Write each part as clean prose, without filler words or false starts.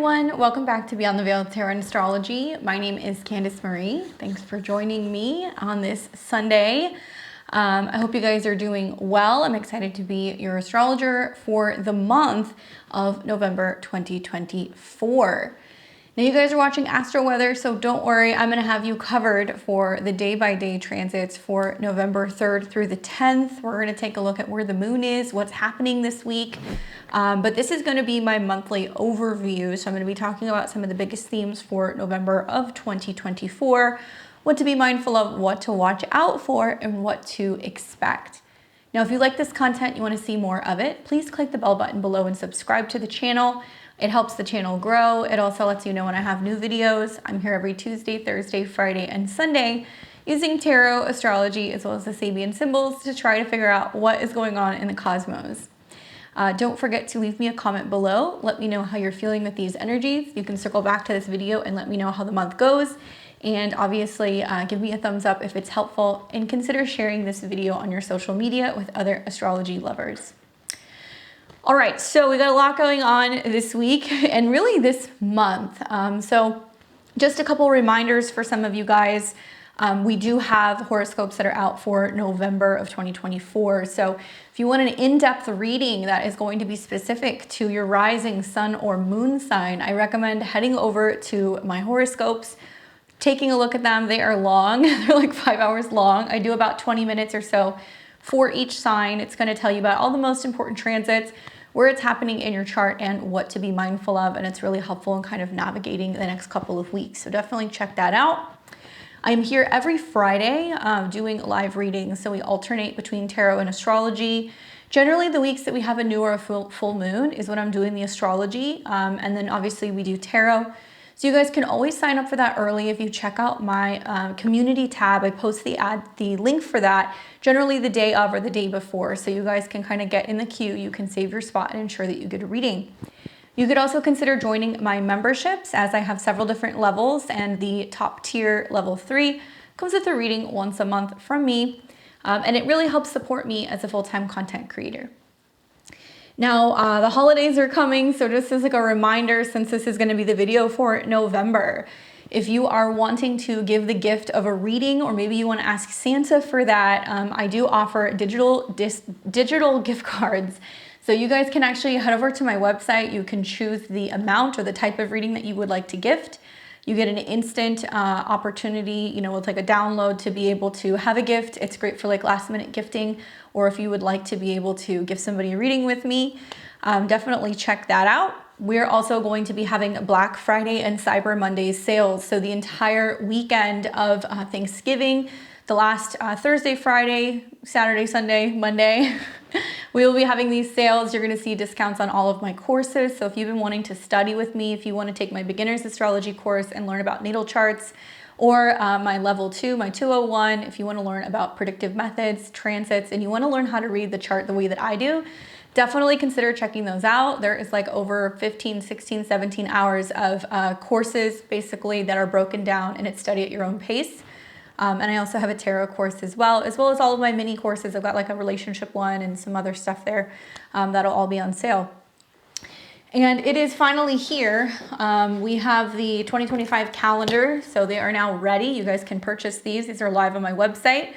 everyone, welcome back to Beyond the Veil Tarot and Astrology. My name is Candace Marie. Thanks for joining me on this Sunday. I hope you guys are doing well. I'm excited to be your astrologer for the month of November 2024. Now you guys are watching Astro Weather, so don't worry, I'm gonna have you covered for the day-by-day transits for November 3rd through the 10th. We're gonna take a look at where the moon is, what's happening this week. But this is gonna be my monthly overview. So I'm gonna be talking about some of the biggest themes for November of 2024, what to be mindful of, what to watch out for, and what to expect. Now, if you like this content, you wanna see more of it, please click the bell button below and subscribe to the channel. It helps the channel grow. It also lets you know when I have new videos. I'm here every Tuesday, Thursday, Friday, and Sunday using tarot, astrology, as well as the Sabian Symbols to try to figure out what is going on in the cosmos. Don't forget to leave me a comment below. Let me know how you're feeling with these energies. You can circle back to this video and let me know how the month goes. And obviously give me a thumbs up if it's helpful, and consider sharing this video on your social media with other astrology lovers. All right, so we got a lot going on this week and really this month. So just a couple reminders for some of you guys. We do have horoscopes that are out for November of 2024. So if you want an in-depth reading that is going to be specific to your rising sun or moon sign, I recommend heading over to my horoscopes, taking a look at them. They are long, they're like 5 hours long. I do about 20 minutes or so for each sign. It's gonna tell you about all the most important transits, where it's happening in your chart, and what to be mindful of. And it's really helpful in kind of navigating the next couple of weeks. So definitely check that out. I'm here every Friday doing live readings. So we alternate between tarot and astrology. Generally the weeks that we have a new or a full moon is when I'm doing the astrology. And then obviously we do tarot. So you guys can always sign up for that early if you check out my community tab. I post the link for that generally the day of or the day before. So you guys can kind of get in the queue. You can save your spot and ensure that you get a reading. You could also consider joining my memberships, as I have several different levels, and the top tier level 3 comes with a reading once a month from me. And it really helps support me as a full-time content creator. Now, the holidays are coming, so just as like a reminder, since this is gonna be the video for November, if you are wanting to give the gift of a reading, or maybe you wanna ask Santa for that, I do offer digital gift cards. So you guys can actually head over to my website. You can choose the amount or the type of reading that you would like to gift. You get an instant opportunity, you know, with like a download to be able to have a gift. It's great for like last minute gifting, or if you would like to be able to give somebody a reading with me, definitely check that out. We're also going to be having Black Friday and Cyber Monday sales. So the entire weekend of Thanksgiving, the last Thursday, Friday, Saturday, Sunday, Monday, we will be having these sales. You're gonna see discounts on all of my courses. So if you've been wanting to study with me, if you wanna take my beginner's astrology course and learn about natal charts, or my level 2, my 201, if you wanna learn about predictive methods, transits, and you wanna learn how to read the chart the way that I do, definitely consider checking those out. There is like over 15, 16, 17 hours of courses basically that are broken down, and it's study at your own pace. And I also have a tarot course as well as all of my mini courses. I've got like a relationship one and some other stuff there that'll all be on sale. And it is finally here. We have the 2025 calendar, so they are now ready. You guys can purchase these. These are live on my website.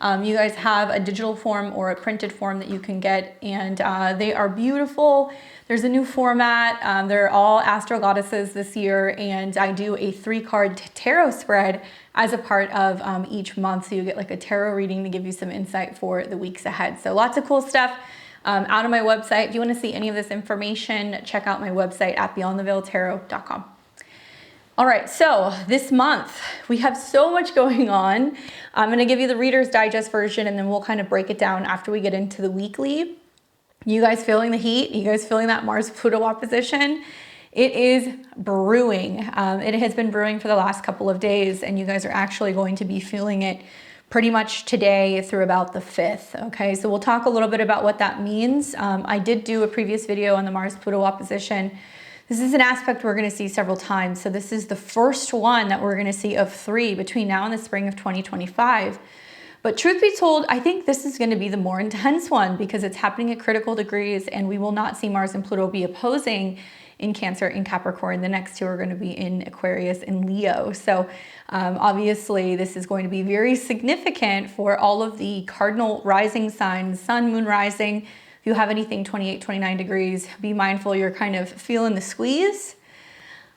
You guys have a digital form or a printed form that you can get, and they are beautiful. There's a new format. They're all astro goddesses this year, and I do a 3-card tarot spread as a part of each month. So you get like a tarot reading to give you some insight for the weeks ahead. So lots of cool stuff out on my website. If you want to see any of this information, check out my website at beyondtheveiltarot.com. All right, so this month we have so much going on. I'm gonna give you the Reader's Digest version, and then we'll kind of break it down after we get into the weekly. You guys feeling the heat? You guys feeling that Mars-Pluto opposition? It is brewing. It has been brewing for the last couple of days, and you guys are actually going to be feeling it pretty much today through about the 5th, okay? So we'll talk a little bit about what that means. I did do a previous video on the Mars-Pluto opposition. This is an aspect we're gonna see several times. So this is the first one that we're gonna see of 3 between now and the spring of 2025. But truth be told, I think this is gonna be the more intense one because it's happening at critical degrees, and we will not see Mars and Pluto be opposing in Cancer and Capricorn. The next two are going to be in Aquarius and Leo. So obviously this is going to be very significant for all of the cardinal rising signs, sun, moon rising. If you have anything 28, 29 degrees, be mindful you're kind of feeling the squeeze.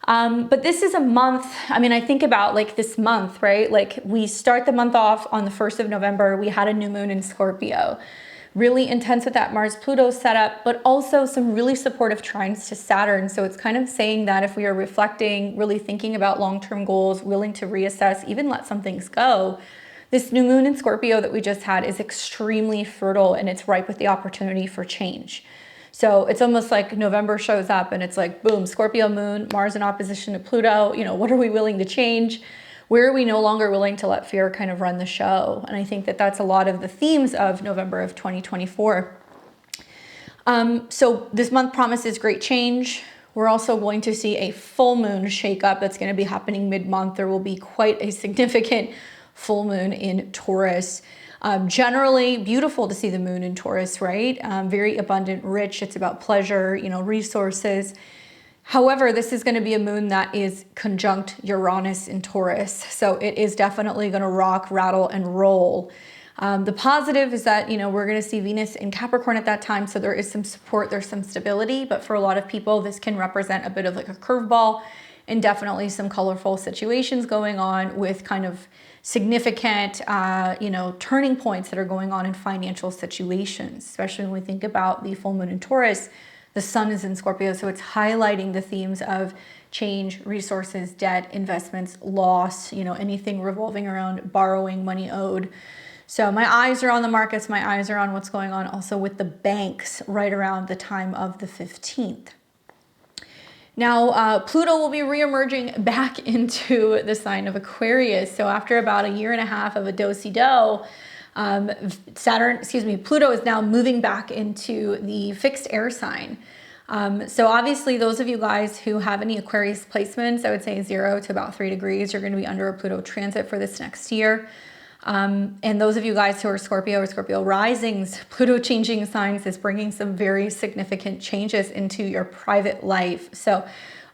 But this is a month, I mean, I think about like this month, right? Like we start the month off on the 1st of November, we had a new moon in Scorpio. Really intense with that Mars-Pluto setup, but also some really supportive trines to Saturn. So it's kind of saying that if we are reflecting, really thinking about long-term goals, willing to reassess, even let some things go, this new moon in Scorpio that we just had is extremely fertile and it's ripe with the opportunity for change. So it's almost like November shows up and it's like, boom, Scorpio moon, Mars in opposition to Pluto. You know, what are we willing to change? Where are we no longer willing to let fear kind of run the show? And I think that that's a lot of the themes of November of 2024. So this month promises great change. We're also going to see a full moon shakeup that's going to be happening mid-month. There will be quite a significant full moon in Taurus. Generally beautiful to see the moon in Taurus, right? Very abundant, rich. It's about pleasure, you know, resources. However, this is going to be a moon that is conjunct Uranus in Taurus. So it is definitely going to rock, rattle, and roll. The positive is that, you know, we're going to see Venus in Capricorn at that time. So there is some support, there's some stability. But for a lot of people, this can represent a bit of like a curveball and definitely some colorful situations going on with kind of significant, you know, turning points that are going on in financial situations, especially when we think about the full moon in Taurus. The sun is in Scorpio, so it's highlighting the themes of change, resources, debt, investments, loss, you know, anything revolving around borrowing, money owed. So my eyes are on the markets, my eyes are on what's going on also with the banks right around the time of the 15th. Now, Pluto will be reemerging back into the sign of Aquarius. So after about a year and a half of a do-si-do, Pluto is now moving back into the fixed air sign. So obviously those of you guys who have any Aquarius placements, I would say 0 to about 3 degrees, you're going to be under a Pluto transit for this next year. And those of you guys who are Scorpio or Scorpio risings, Pluto changing signs is bringing some very significant changes into your private life. So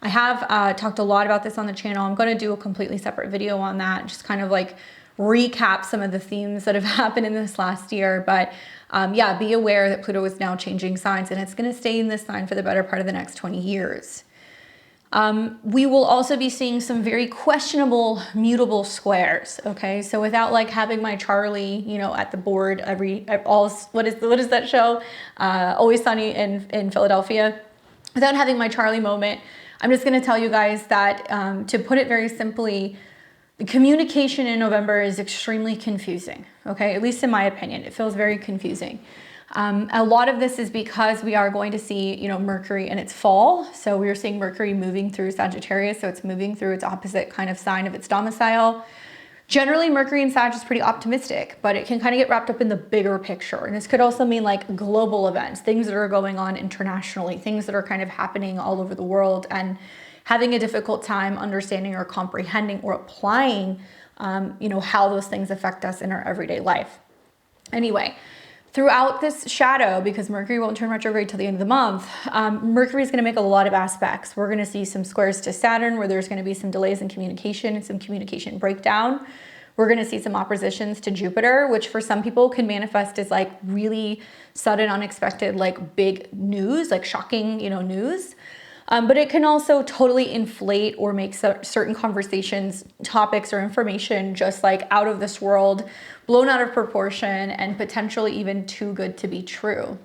I have talked a lot about this on the channel. I'm going to do a completely separate video on that, just kind of like recap some of the themes that have happened in this last year. But yeah, be aware that Pluto is now changing signs and it's going to stay in this sign for the better part of the next 20 years. We will also be seeing some very questionable mutable squares. Okay, so without like having my Charlie, you know, at the board what is that show? Always Sunny in Philadelphia. Without having my Charlie moment, I'm just going to tell you guys that to put it very simply, the communication in November is extremely confusing. Okay, at least in my opinion, it feels very confusing. A lot of this is because we are going to see, you know, Mercury in its fall. So we are seeing Mercury moving through Sagittarius. So it's moving through its opposite kind of sign of its domicile. Generally, Mercury in Sag is pretty optimistic, but it can kind of get wrapped up in the bigger picture. And this could also mean like global events, things that are going on internationally, things that are kind of happening all over the world, and having a difficult time understanding or comprehending or applying, you know, how those things affect us in our everyday life. Anyway, throughout this shadow, because Mercury won't turn retrograde till the end of the month, Mercury is going to make a lot of aspects. We're going to see some squares to Saturn where there's going to be some delays in communication and some communication breakdown. We're going to see some oppositions to Jupiter, which for some people can manifest as like really sudden, unexpected, like big news, like shocking, you know, news. But it can also totally inflate or make certain conversations, topics, or information just like out of this world, blown out of proportion, and potentially even too good to be true.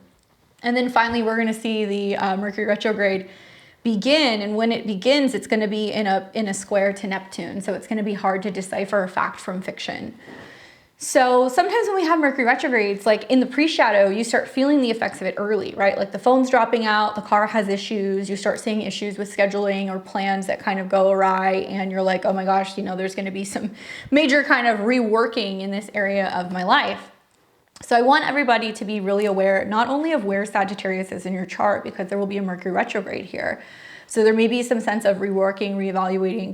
And then finally, we're going to see the Mercury retrograde begin. And when it begins, it's going to be in a square to Neptune. So it's going to be hard to decipher fact from fiction. So sometimes when we have Mercury retrogrades, like in the pre-shadow, you start feeling the effects of it early, right? Like the phone's dropping out, the car has issues, you start seeing issues with scheduling or plans that kind of go awry, and you're like, oh my gosh, you know, there's going to be some major kind of reworking in this area of my life. So I want everybody to be really aware, not only of where Sagittarius is in your chart, because there will be a Mercury retrograde here. So there may be some sense of reworking, reevaluating,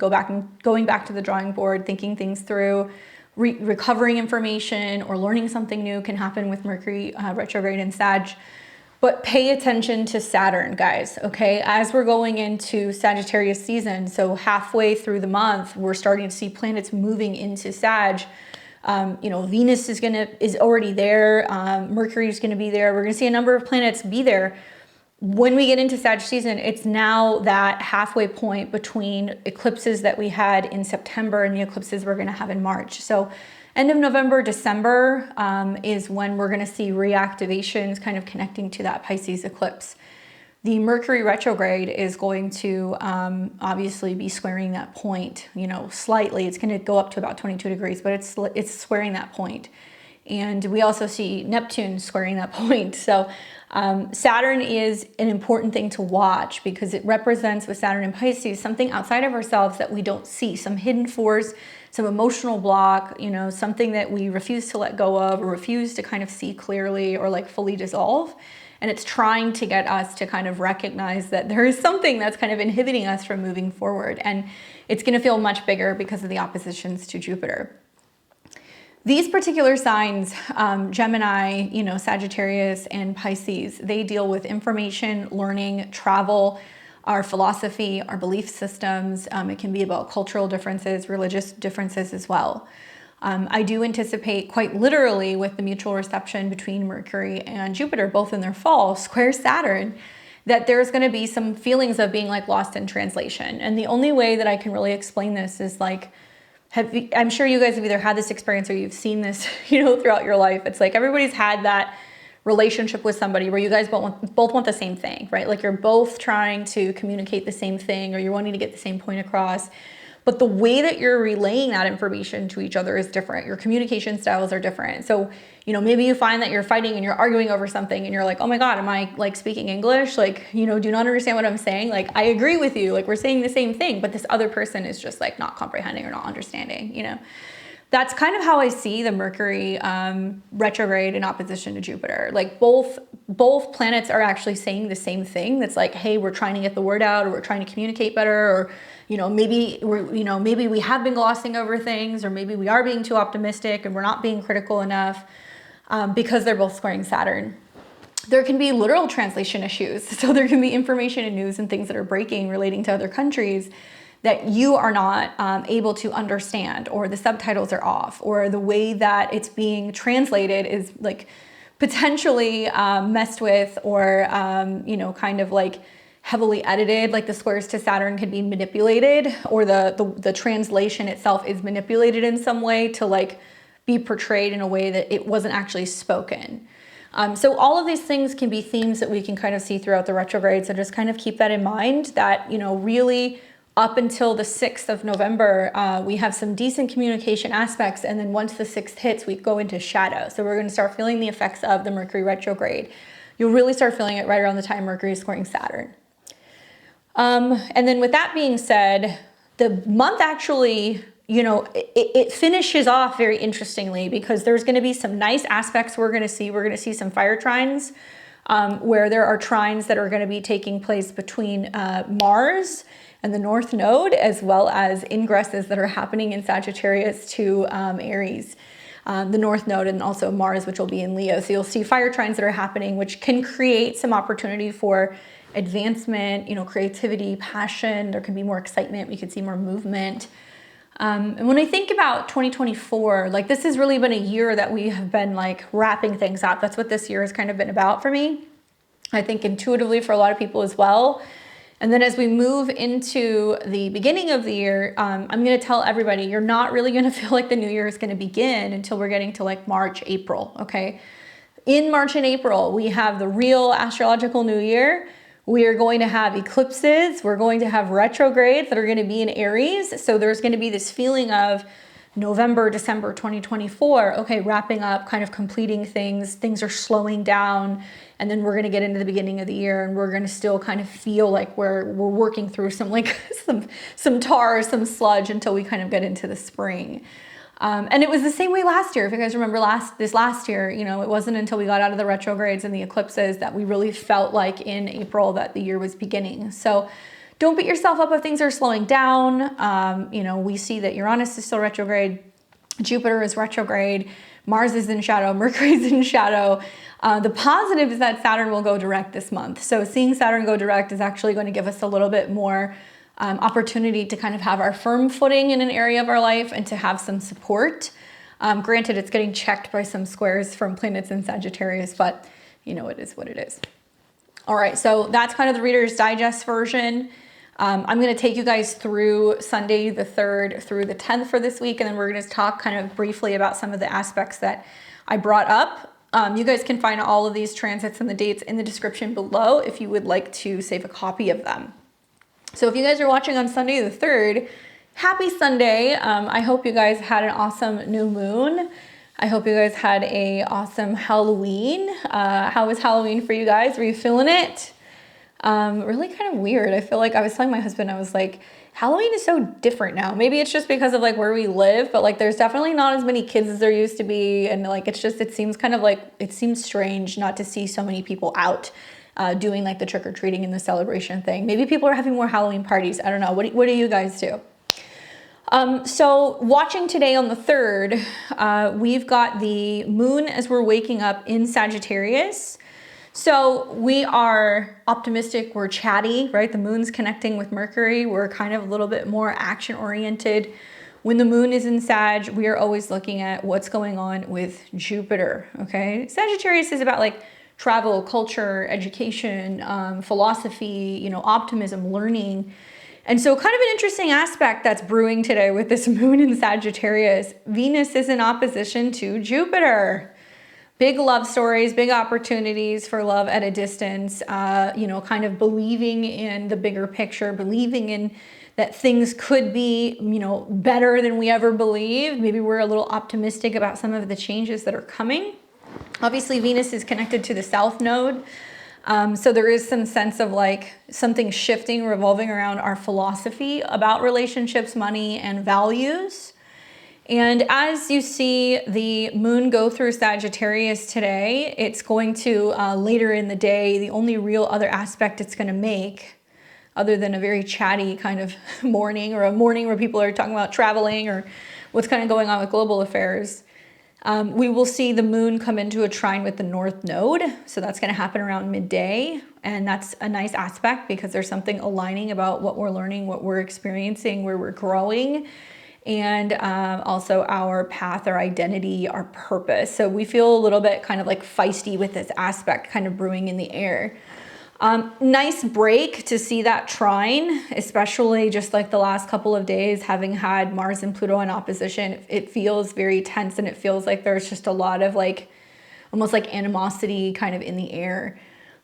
going back to the drawing board, thinking things through. Recovering information or learning something new can happen with Mercury retrograde in Sag. But pay attention to Saturn, guys, okay? As we're going into Sagittarius season, so halfway through the month, we're starting to see planets moving into Sag. You know, Venus is already there. Mercury is gonna be there. We're gonna see a number of planets be there. When we get into Sag season, it's now that halfway point between eclipses that we had in September and the eclipses we're gonna have in March. So end of November, December is when we're gonna see reactivations kind of connecting to that Pisces eclipse. The Mercury retrograde is going to obviously be squaring that point, you know, slightly. It's gonna go up to about 22 degrees, but it's squaring that point. And we also see Neptune squaring that point. So Saturn is an important thing to watch because it represents, with Saturn and Pisces, something outside of ourselves that we don't see, some hidden force, some emotional block, you know, something that we refuse to let go of or refuse to kind of see clearly or like fully dissolve. And it's trying to get us to kind of recognize that there is something that's kind of inhibiting us from moving forward. And it's going to feel much bigger because of the oppositions to Jupiter. These particular signs, Gemini, you know, Sagittarius and Pisces, they deal with information, learning, travel, our philosophy, our belief systems. It can be about cultural differences, religious differences as well. I do anticipate quite literally with the mutual reception between Mercury and Jupiter, both in their fall, square Saturn, that there's going to be some feelings of being like lost in translation. And the only way that I can really explain this is like, I'm sure you guys have either had this experience or you've seen this, you know, throughout your life. It's like everybody's had that relationship with somebody where you guys both want the same thing, right? Like you're both trying to communicate the same thing or you're wanting to get the same point across. But the way that you're relaying that information to each other is different. Your communication styles are different. So, you know, maybe you find that you're fighting and you're arguing over something and you're like, oh my God, am I like speaking English? Like, you know, do you not understand what I'm saying? Like, I agree with you. Like, we're saying the same thing, but this other person is just like not comprehending or not understanding, you know? That's kind of how I see the Mercury retrograde in opposition to Jupiter. Like both planets are actually saying the same thing. That's like, hey, we're trying to get the word out, or we're trying to communicate better, or maybe we have been glossing over things, or maybe we are being too optimistic and we're not being critical enough because they're both squaring Saturn. There can be literal translation issues. So there can be information and news and things that are breaking relating to other countries that you are not able to understand, or the subtitles are off, or the way that it's being translated is like potentially messed with, or kind of like heavily edited. Like the squares to Saturn could be manipulated, or the translation itself is manipulated in some way to like be portrayed in a way that it wasn't actually spoken. So all of these things can be themes that we can kind of see throughout the retrograde. So just kind of keep that in mind, that, really up until the 6th of November, we have some decent communication aspects. And then once the 6th hits, we go into shadow. So we're going to start feeling the effects of the Mercury retrograde. You'll really start feeling it right around the time Mercury is squaring Saturn. And then with that being said, the month actually, it finishes off very interestingly, because there's going to be some nice aspects we're going to see. We're going to see some fire trines, where there are trines that are going to be taking place between Mars and the North Node, as well as ingresses that are happening in Sagittarius to Aries, the North Node, and also Mars, which will be in Leo. So you'll see fire trines that are happening, which can create some opportunity for advancement, creativity, passion. There can be more excitement. We could see more movement. And when I think about 2024, like this has really been a year that we have been like wrapping things up. That's what this year has kind of been about for me. I think intuitively for a lot of people as well. And then as we move into the beginning of the year, I'm going to tell everybody, you're not really going to feel like the new year is going to begin until we're getting to like March, April. Okay. In March and April, we have the real astrological new year. We are going to have eclipses. We're going to have retrogrades that are going to be in Aries. So there's going to be this feeling of November, December 2024. Okay, wrapping up, kind of completing things. Things are slowing down. And then we're going to get into the beginning of the year, and we're going to still kind of feel like we're working through some like some tar, some sludge, until we kind of get into the spring. And it was the same way last year. If you guys remember this last year, it wasn't until we got out of the retrogrades and the eclipses that we really felt like in April that the year was beginning. So don't beat yourself up if things are slowing down. We see that Uranus is still retrograde. Jupiter is retrograde. Mars is in shadow, Mercury's in shadow. The positive is that Saturn will go direct this month. So seeing Saturn go direct is actually going to give us a little bit more opportunity to kind of have our firm footing in an area of our life and to have some support. Granted, it's getting checked by some squares from planets in Sagittarius, but you know, it is what it is. All right, so that's kind of the Reader's Digest version. I'm going to take you guys through Sunday the 3rd through the 10th for this week, and then we're going to talk kind of briefly about some of the aspects that I brought up. You guys can find all of these transits and the dates in the description below if you would like to save a copy of them. So if you guys are watching on Sunday the 3rd, happy Sunday. I hope you guys had an awesome new moon. I hope you guys had a awesome Halloween. How was Halloween for you guys? Were you feeling it? Really kind of weird. I feel like I was telling my husband, I was like, Halloween is so different now. Maybe it's just because of like where we live, but like there's definitely not as many kids as there used to be. And like, it's just, it seems kind of like, it seems strange not to see so many people out doing like the trick-or-treating and the celebration thing. Maybe people are having more Halloween parties. I don't know. What do you guys do? So watching today on the 3rd, we've got the moon as we're waking up in Sagittarius. So we are optimistic, we're chatty, right? The moon's connecting with Mercury. We're kind of a little bit more action oriented. When the moon is in Sag, we are always looking at what's going on with Jupiter, okay? Sagittarius is about like travel, culture, education, philosophy, you know, optimism, learning. And so kind of an interesting aspect that's brewing today with this moon in Sagittarius. Venus is in opposition to Jupiter. Big love stories, big opportunities for love at a distance, you know, kind of believing in the bigger picture, believing in that things could be, you know, better than we ever believed. Maybe we're a little optimistic about some of the changes that are coming. Obviously, Venus is connected to the South Node. So there is some sense of like something shifting, revolving around our philosophy about relationships, money, and values. And as you see the moon go through Sagittarius today, it's going to later in the day, the only real other aspect it's going to make, other than a very chatty kind of morning or a morning where people are talking about traveling or what's kind of going on with global affairs, we will see the moon come into a trine with the North Node. So that's going to happen around midday. And that's a nice aspect because there's something aligning about what we're learning, what we're experiencing, where we're growing. And also our path, our identity, our purpose. So we feel a little bit kind of like feisty with this aspect kind of brewing in the air. Nice break to see that trine, especially just like the last couple of days having had Mars and Pluto in opposition. It feels very tense and it feels like there's just a lot of like, almost like animosity kind of in the air.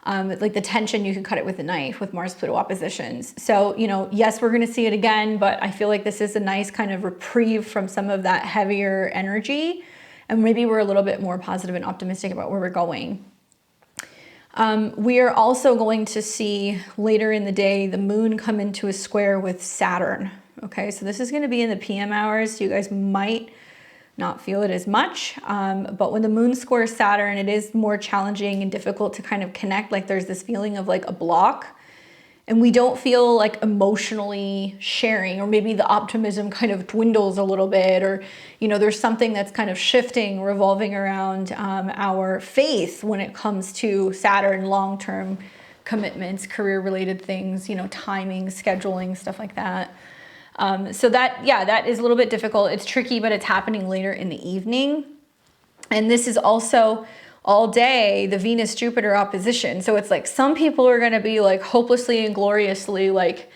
Like the tension, you can cut it with a knife with Mars-Pluto oppositions. So, you know, yes, we're going to see it again, but I feel like this is a nice kind of reprieve from some of that heavier energy. And maybe we're a little bit more positive and optimistic about where we're going. We are also going to see later in the day, the moon come into a square with Saturn. Okay, so this is going to be in the PM hours. So you guys might not feel it as much, but when the moon squares Saturn, it is more challenging and difficult to kind of connect. Like there's this feeling of like a block, and we don't feel like emotionally sharing, or maybe the optimism kind of dwindles a little bit, or you know, there's something that's kind of shifting, revolving around our faith when it comes to Saturn, long-term commitments, career-related things, you know, timing, scheduling, stuff like that. So that, yeah, that is a little bit difficult. It's tricky, but it's happening later in the evening. And this is also all day, the Venus-Jupiter opposition. So it's like some people are going to be like hopelessly and gloriously like,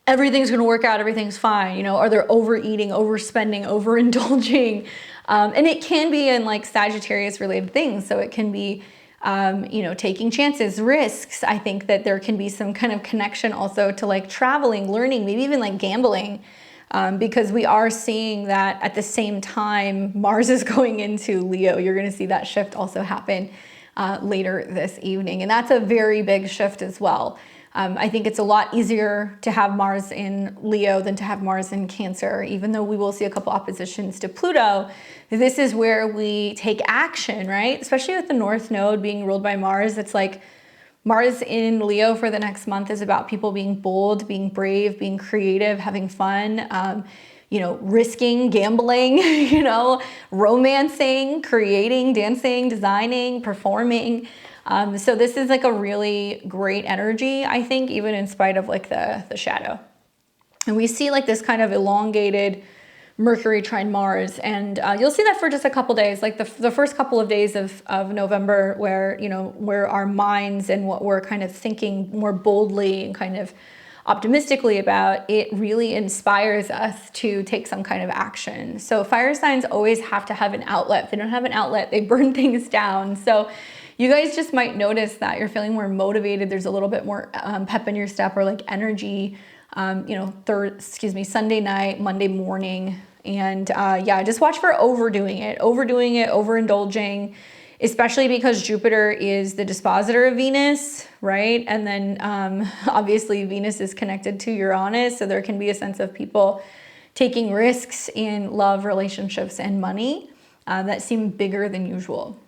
everything's going to work out, everything's fine. You know, are they overeating, overspending, overindulging? And it can be in like Sagittarius related things. So it can be, you know, taking chances, risks. I think that there can be some kind of connection also to like traveling, learning, maybe even like gambling, because we are seeing that at the same time Mars is going into Leo. You're going to see that shift also happen later this evening. And that's a very big shift as well. I think it's a lot easier to have Mars in Leo than to have Mars in Cancer, even though we will see a couple oppositions to Pluto. This is where we take action, right? Especially with the North Node being ruled by Mars. It's like Mars in Leo for the next month is about people being bold, being brave, being creative, having fun, risking, gambling, romancing, creating, dancing, designing, performing. So this is like a really great energy, I think, even in spite of like the shadow. And we see like this kind of elongated Mercury trine Mars, and you'll see that for just a couple days, like the first couple of days of November, where our minds and what we're kind of thinking more boldly and kind of optimistically about, it really inspires us to take some kind of action. So fire signs always have to have an outlet. If they don't have an outlet, they burn things down. So you guys just might notice that you're feeling more motivated. There's a little bit more pep in your step, or like energy, Sunday night, Monday morning. And just watch for overdoing it, overindulging, especially because Jupiter is the dispositor of Venus, right? And then obviously Venus is connected to Uranus. So there can be a sense of people taking risks in love, relationships, and money that seem bigger than usual.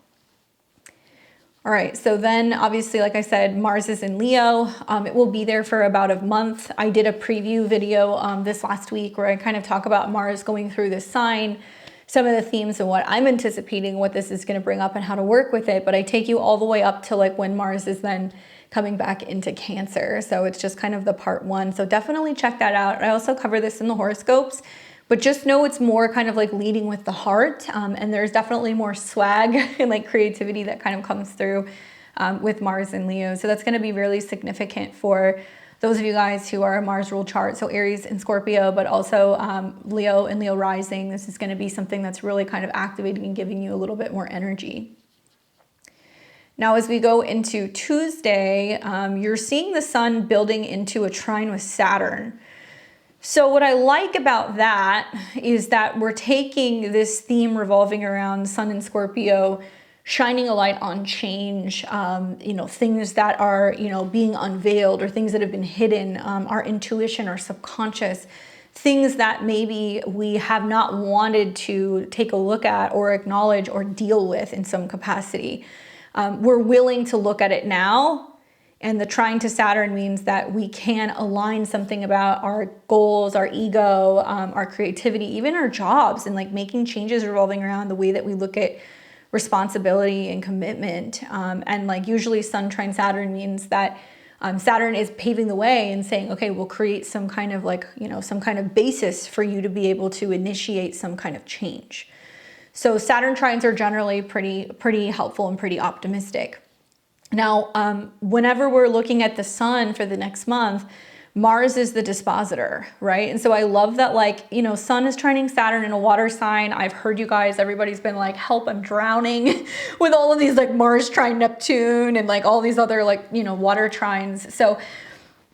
All right, so then obviously, like I said, Mars is in Leo. It will be there for about a month. I did a preview video this last week where I kind of talk about Mars going through this sign, some of the themes and what I'm anticipating, what this is going to bring up and how to work with it. But I take you all the way up to like when Mars is then coming back into Cancer. So it's just kind of the part one. So definitely check that out. I also cover this in the horoscopes, but just know it's more kind of like leading with the heart. And there's definitely more swag and like creativity that kind of comes through with Mars and Leo. So that's going to be really significant for those of you guys who are a Mars ruled chart. So Aries and Scorpio, but also Leo and Leo rising. This is going to be something that's really kind of activating and giving you a little bit more energy. Now, as we go into Tuesday, you're seeing the sun building into a trine with Saturn. So what I like about that is that we're taking this theme revolving around Sun and Scorpio, shining a light on change, things that are, being unveiled, or things that have been hidden, our intuition, our subconscious, things that maybe we have not wanted to take a look at or acknowledge or deal with in some capacity. We're willing to look at it now. And the trine to Saturn means that we can align something about our goals, our ego, our creativity, even our jobs, and like making changes revolving around the way that we look at responsibility and commitment. And like usually Sun trine Saturn means that Saturn is paving the way and saying, okay, we'll create some kind of like, some kind of basis for you to be able to initiate some kind of change. So Saturn trines are generally pretty helpful and pretty optimistic. Now, whenever we're looking at the sun for the next month, Mars is the dispositor, right? And so I love that, Sun is trining Saturn in a water sign. I've heard you guys, everybody's been like, help, I'm drowning with all of these like Mars trine Neptune and like all these other water trines. So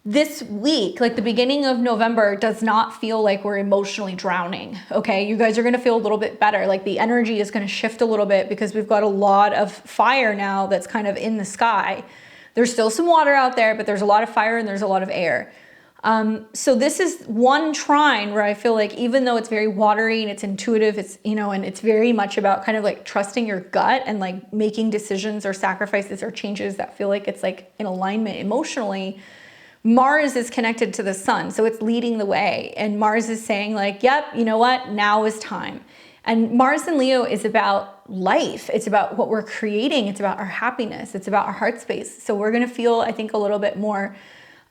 this week, like the beginning of November, does not feel like we're emotionally drowning, okay? You guys are gonna feel a little bit better. Like the energy is gonna shift a little bit because we've got a lot of fire now that's kind of in the sky. There's still some water out there, but there's a lot of fire and there's a lot of air. So this is one trine where I feel like even though it's very watery and it's intuitive, it's, and it's very much about kind of like trusting your gut and like making decisions or sacrifices or changes that feel like it's like in alignment emotionally. Mars is connected to the sun, so it's leading the way. And Mars is saying like, yep, you know what? Now is time. And Mars in Leo is about life. It's about what we're creating. It's about our happiness. It's about our heart space. So we're going to feel, I think, a little bit more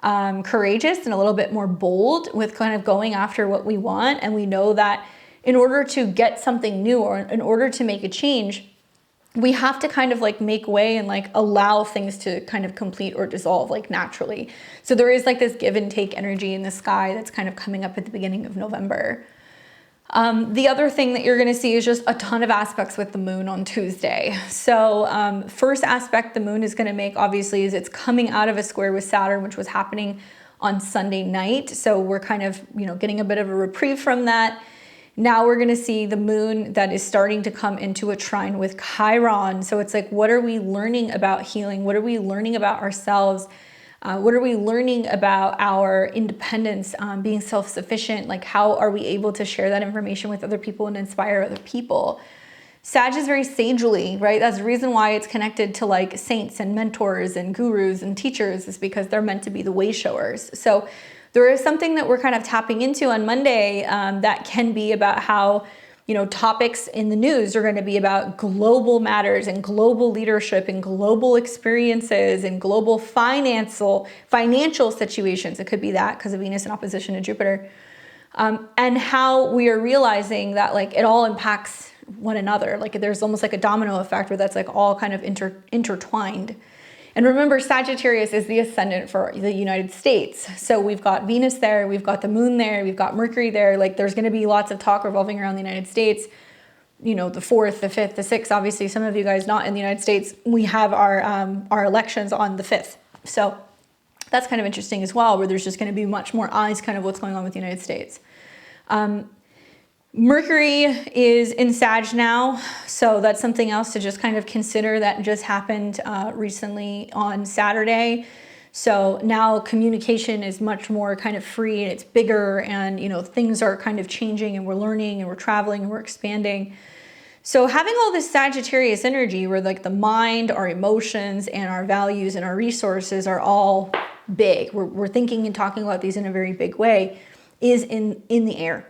courageous and a little bit more bold with kind of going after what we want. And we know that in order to get something new or in order to make a change, we have to kind of like make way and like allow things to kind of complete or dissolve like naturally. So there is like this give and take energy in the sky that's kind of coming up at the beginning of November. The other thing that you're going to see is just a ton of aspects with the moon on Tuesday. So first aspect the moon is going to make obviously is it's coming out of a square with Saturn, which was happening on Sunday night. So we're kind of, getting a bit of a reprieve from that. Now we're going to see the moon that is starting to come into a trine with Chiron. So it's like, what are we learning about healing? What are we learning about ourselves? What are we learning about our independence, being self-sufficient? Like, how are we able to share that information with other people and inspire other people? Sag is very sagely, right? That's the reason why it's connected to like saints and mentors and gurus and teachers, is because they're meant to be the way showers. So There is something that we're kind of tapping into on Monday that can be about how, you know, topics in the news are going to be about global matters and global leadership and global experiences and global financial situations. It could be that because of Venus in opposition to Jupiter. And how we are realizing that like it all impacts one another. Like there's almost like a domino effect where that's like all kind of intertwined. And remember, Sagittarius is the ascendant for the United States. So we've got Venus there, we've got the moon there, we've got Mercury there. Like there's going to be lots of talk revolving around the United States. You know, the 4th, the 5th, the 6th, obviously some of you guys not in the United States, we have our elections on the 5th. So that's kind of interesting as well, where there's just going to be much more eyes kind of what's going on with the United States. Mercury is in Sag now, so that's something else to just kind of consider that just happened recently on Saturday. So now communication is much more kind of free and it's bigger, and you know, things are kind of changing and we're learning and we're traveling and we're expanding. So having all this Sagittarius energy where like the mind, our emotions and our values and our resources are all big. We're thinking and talking about these in a very big way is in the air.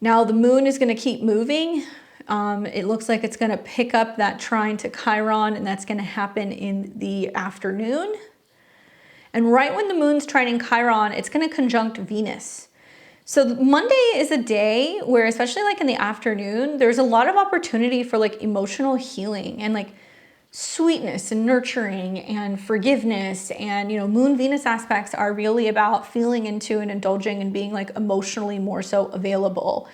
Now the moon is going to keep moving. It looks like it's going to pick up that trine to Chiron, and that's going to happen in the afternoon. And right when the moon's trining Chiron, it's going to conjunct Venus. So Monday is a day where, especially like in the afternoon, there's a lot of opportunity for like emotional healing and like sweetness and nurturing and forgiveness. And, you know, moon Venus aspects are really about feeling into and indulging and being like emotionally more so available.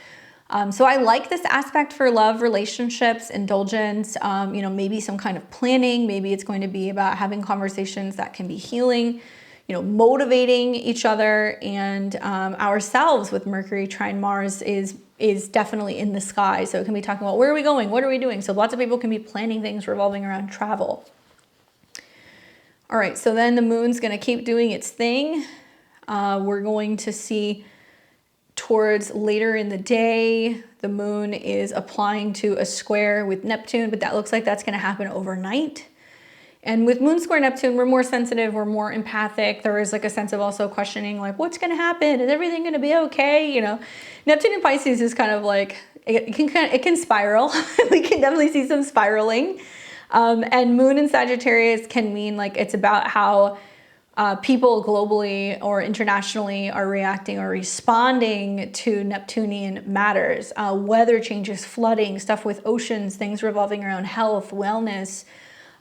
So I like this aspect for love, relationships, indulgence, you know, maybe some kind of planning. Maybe it's going to be about having conversations that can be healing, you know, motivating each other and ourselves with Mercury trine Mars is definitely in the sky. So it can be talking about where are we going? What are we doing? So lots of people can be planning things revolving around travel. All right, so then the moon's going to keep doing its thing. We're going to see towards later in the day, the moon is applying to a square with Neptune, but that looks like that's going to happen overnight. And with moon square Neptune, we're more sensitive, we're more empathic. There is like a sense of also questioning, like, what's going to happen? Is everything going to be okay? You know, Neptune in Pisces is kind of like, it can spiral. We can definitely see some spiraling. And moon in Sagittarius can mean like it's about how people globally or internationally are reacting or responding to Neptunian matters. Weather changes, flooding, stuff with oceans, things revolving around health, wellness.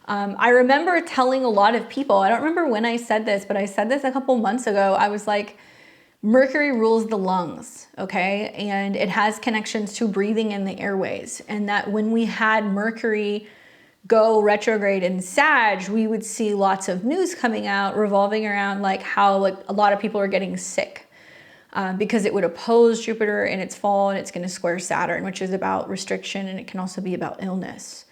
I remember telling a lot of people, I don't remember when I said this, but I said this a couple months ago. I was like, Mercury rules the lungs, okay? And it has connections to breathing in the airways. And that when we had Mercury go retrograde in Sag, we would see lots of news coming out revolving around like how like a lot of people are getting sick because it would oppose Jupiter in its fall and it's going to square Saturn, which is about restriction, and it can also be about illness.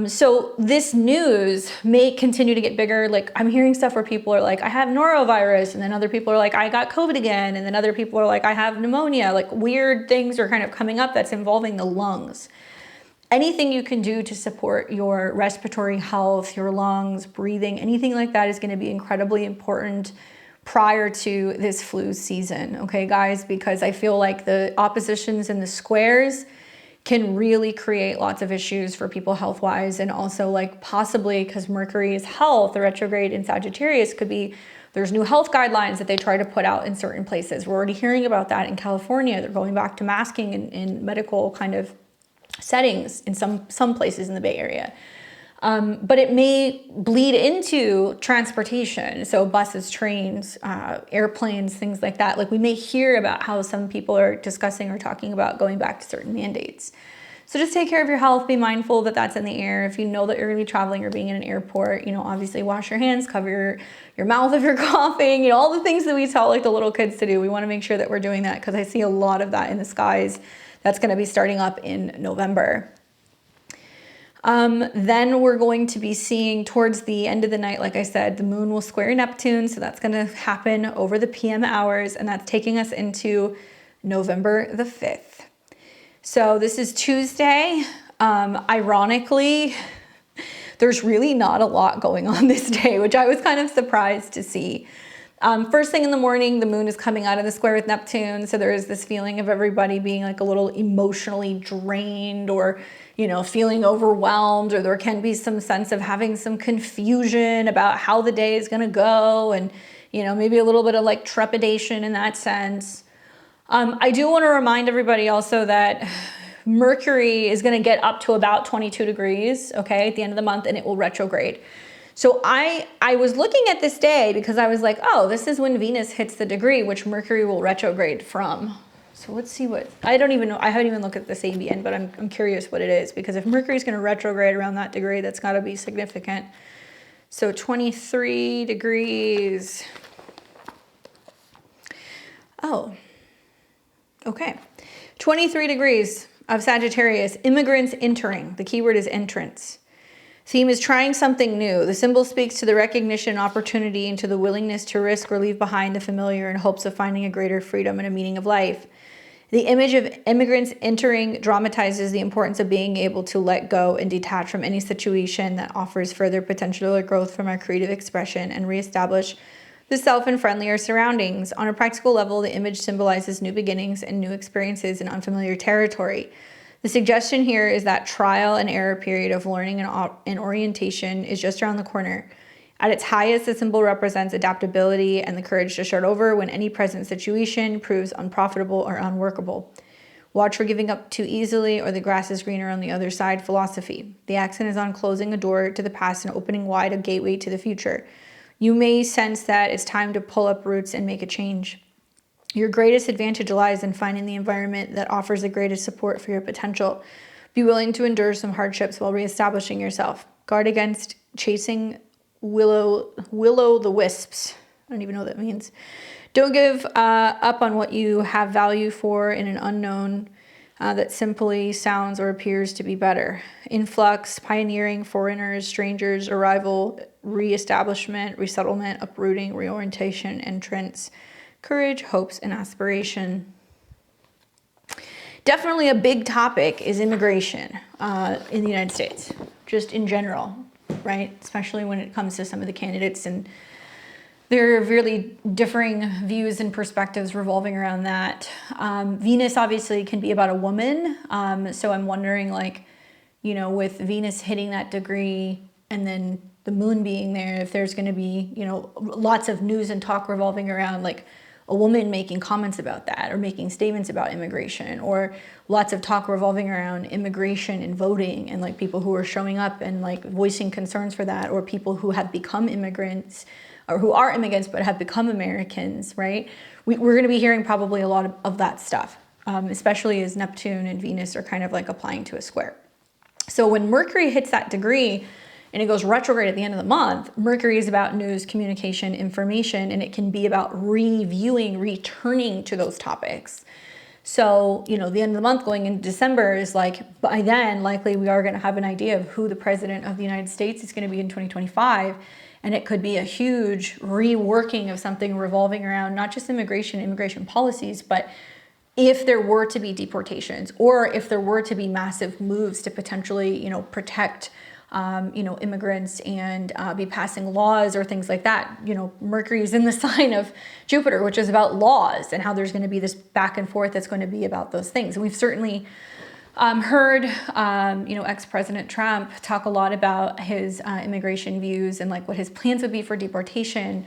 So this news may continue to get bigger. Like I'm hearing stuff where people are like, I have norovirus, and then other people are like, I got COVID again, and then other people are like, I have pneumonia. Like weird things are kind of coming up that's involving the lungs. Anything you can do to support your respiratory health, your lungs, breathing, anything like that is going to be incredibly important prior to this flu season. Okay, guys, because I feel like the oppositions and the squares can really create lots of issues for people health-wise, and also like possibly because Mercury's health, the retrograde in Sagittarius, could be there's new health guidelines that they try to put out in certain places. We're already hearing about that in California. They're going back to masking in medical kind of settings in some places in the Bay Area. But it may bleed into transportation. So buses, trains, airplanes, things like that. Like we may hear about how some people are discussing or talking about going back to certain mandates. So just take care of your health. Be mindful that that's in the air. If you know that you're going to be traveling or being in an airport, you know, obviously wash your hands, cover your mouth if you're coughing, you know, all the things that we tell like the little kids to do. We want to make sure that we're doing that because I see a lot of that in the skies. That's going to be starting up in November. Then we're going to be seeing towards the end of the night, like I said, the moon will square Neptune. So that's going to happen over the PM hours, and that's taking us into November the 5th. So this is Tuesday. Ironically, there's really not a lot going on this day, which I was kind of surprised to see. First thing in the morning, the moon is coming out of the square with Neptune. So there is this feeling of everybody being like a little emotionally drained or, you know, feeling overwhelmed, or there can be some sense of having some confusion about how the day is going to go. And, you know, maybe a little bit of like trepidation in that sense. I do want to remind everybody also that Mercury is going to get up to about 22 degrees, okay, at the end of the month, and it will retrograde. So I was looking at this day because I was like, oh, this is when Venus hits the degree, which Mercury will retrograde from. So let's see what, I don't even know, I haven't even looked at the Sabian, but I'm curious what it is, because if Mercury is going to retrograde around that degree, that's got to be significant. So 23 degrees. Oh, okay. 23 degrees of Sagittarius, immigrants entering. The keyword is entrance. Theme is trying something new. The symbol speaks to the recognition, opportunity, and to the willingness to risk or leave behind the familiar in hopes of finding a greater freedom and a meaning of life. The image of immigrants entering dramatizes the importance of being able to let go and detach from any situation that offers further potential or growth from our creative expression and reestablish the self in friendlier surroundings. On a practical level, the image symbolizes new beginnings and new experiences in unfamiliar territory. The suggestion here is that trial and error period of learning and orientation is just around the corner. At its highest, the symbol represents adaptability and the courage to start over when any present situation proves unprofitable or unworkable. Watch for giving up too easily or the grass is greener on the other side philosophy. The accent is on closing a door to the past and opening wide a gateway to the future. You may sense that it's time to pull up roots and make a change. Your greatest advantage lies in finding the environment that offers the greatest support for your potential. Be willing to endure some hardships while reestablishing yourself. Guard against chasing will-o'-the-wisps. I don't even know what that means. Don't give up on what you have value for in an unknown that simply sounds or appears to be better. Influx, pioneering, foreigners, strangers, arrival, reestablishment, resettlement, uprooting, reorientation, entrance, courage, hopes, and aspiration. Definitely a big topic is immigration in the United States, just in general, right? Especially when it comes to some of the candidates, and there are really differing views and perspectives revolving around that. Venus obviously can be about a woman. So I'm wondering, like, you know, with Venus hitting that degree and then the moon being there, if there's going to be, you know, lots of news and talk revolving around like a woman making comments about that or making statements about immigration, or lots of talk revolving around immigration and voting and like people who are showing up and like voicing concerns for that, or people who have become immigrants or who are immigrants but have become Americans, right? We're going to be hearing probably a lot of that stuff, especially as Neptune and Venus are kind of like applying to a square. So when Mercury hits that degree and it goes retrograde at the end of the month, Mercury is about news, communication, information, and it can be about reviewing, returning to those topics. So, you know, the end of the month going into December is like, by then, likely we are going to have an idea of who the president of the United States is going to be in 2025. And it could be a huge reworking of something revolving around not just immigration policies, but if there were to be deportations, or if there were to be massive moves to potentially, you know, protect immigrants and be passing laws or things like that. You know, Mercury is in the sign of Jupiter, which is about laws and how there's going to be this back and forth that's going to be about those things. And we've certainly heard, ex-President Trump talk a lot about his immigration views and like what his plans would be for deportation.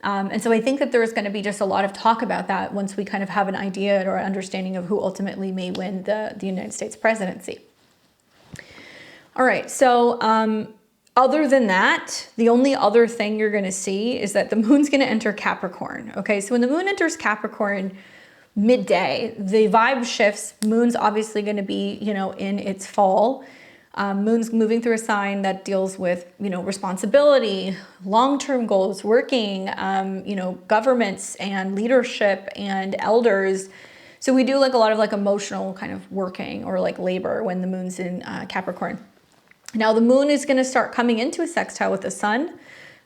And so I think that there's going to be just a lot of talk about that once we kind of have an idea or understanding of who ultimately may win the United States presidency. All right, so other than that, the only other thing you're going to see is that the moon's going to enter Capricorn. Okay, so when the moon enters Capricorn midday, the vibe shifts. Moon's obviously going to be, you know, in its fall. Moon's moving through a sign that deals with, you know, responsibility, long-term goals, working, governments and leadership and elders. So we do like a lot of like emotional kind of working or like labor when the moon's in Capricorn. Now the moon is going to start coming into a sextile with the sun.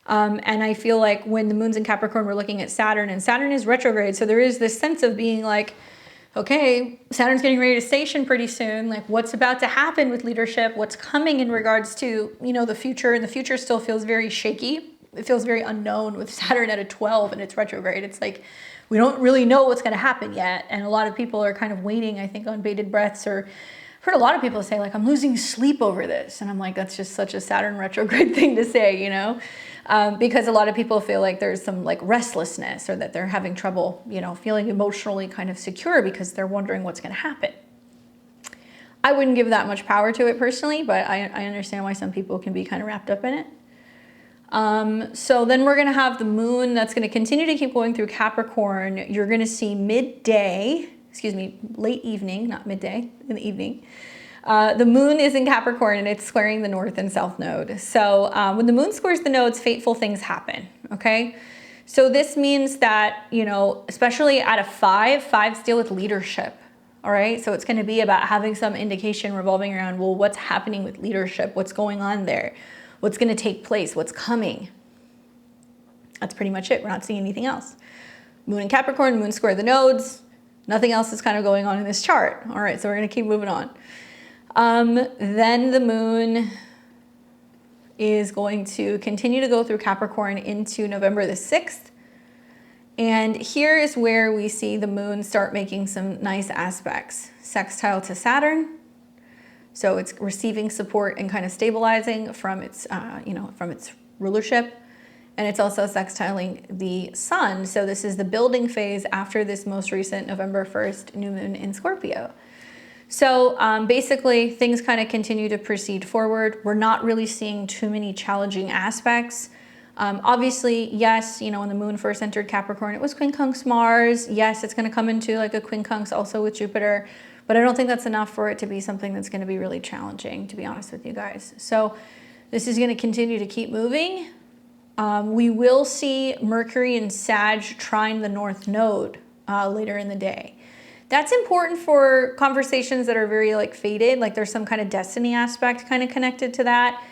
And I feel like when the moon's in Capricorn, we're looking at Saturn, and Saturn is retrograde. So there is this sense of being like, okay, Saturn's getting ready to station pretty soon. Like what's about to happen with leadership, what's coming in regards to, you know, the future, and the future still feels very shaky. it feels very unknown with Saturn at a 12 and it's retrograde. It's like, we don't really know what's going to happen yet. And a lot of people are kind of waiting, I think, on bated breaths, or I've heard a lot of people say like, I'm losing sleep over this. And I'm like, that's just such a Saturn retrograde thing to say, you know, because a lot of people feel like there's some like restlessness, or that they're having trouble, you know, feeling emotionally kind of secure because they're wondering what's going to happen. I wouldn't give that much power to it personally, but I understand why some people can be kind of wrapped up in it. So then we're going to have the moon that's going to continue to keep going through Capricorn. You're going to see late evening, not midday, in the evening. The moon is in Capricorn and it's squaring the north and south node. So when the moon squares the nodes, fateful things happen, okay? So this means that, you know, especially at a 5, 5s deal with leadership, all right? So it's going to be about having some indication revolving around, well, what's happening with leadership? What's going on there? What's going to take place? What's coming? That's pretty much it. We're not seeing anything else. Moon in Capricorn, moon square the nodes. Nothing else is kind of going on in this chart. All right, so we're going to keep moving on. Then the moon is going to continue to go through Capricorn into November the 6th. And here is where we see the moon start making some nice aspects. Sextile to Saturn. So it's receiving support and kind of stabilizing from its, from its rulership. And it's also sextiling the sun. So this is the building phase after this most recent November 1st new moon in Scorpio. So basically things kind of continue to proceed forward. We're not really seeing too many challenging aspects. Obviously, yes, you know, when the moon first entered Capricorn, it was quincunx Mars. Yes, it's going to come into like a quincunx also with Jupiter. But I don't think that's enough for it to be something that's going to be really challenging, to be honest with you guys. So this is going to continue to keep moving. We will see Mercury and Sag trine the North Node later in the day. That's important for conversations that are very like fated, like there's some kind of destiny aspect kind of connected to that.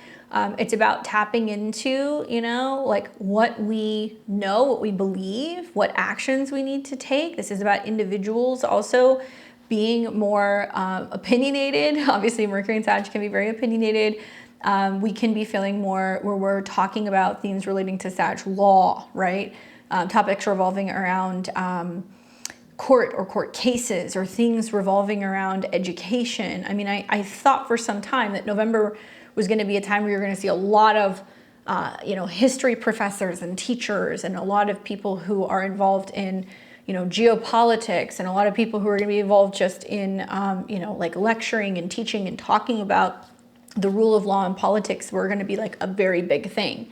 It's about tapping into, you know, like what we know, what we believe, what actions we need to take. This is about individuals also being more opinionated. Obviously, Mercury and Sag can be very opinionated. We can be feeling more where we're talking about themes relating to Sag law, right? Topics revolving around court or court cases, or things revolving around education. I mean, I thought for some time that November was going to be a time where you're going to see a lot of history professors and teachers, and a lot of people who are involved in geopolitics, and a lot of people who are going to be involved just in, like lecturing and teaching and talking about the rule of law and politics were going to be like a very big thing.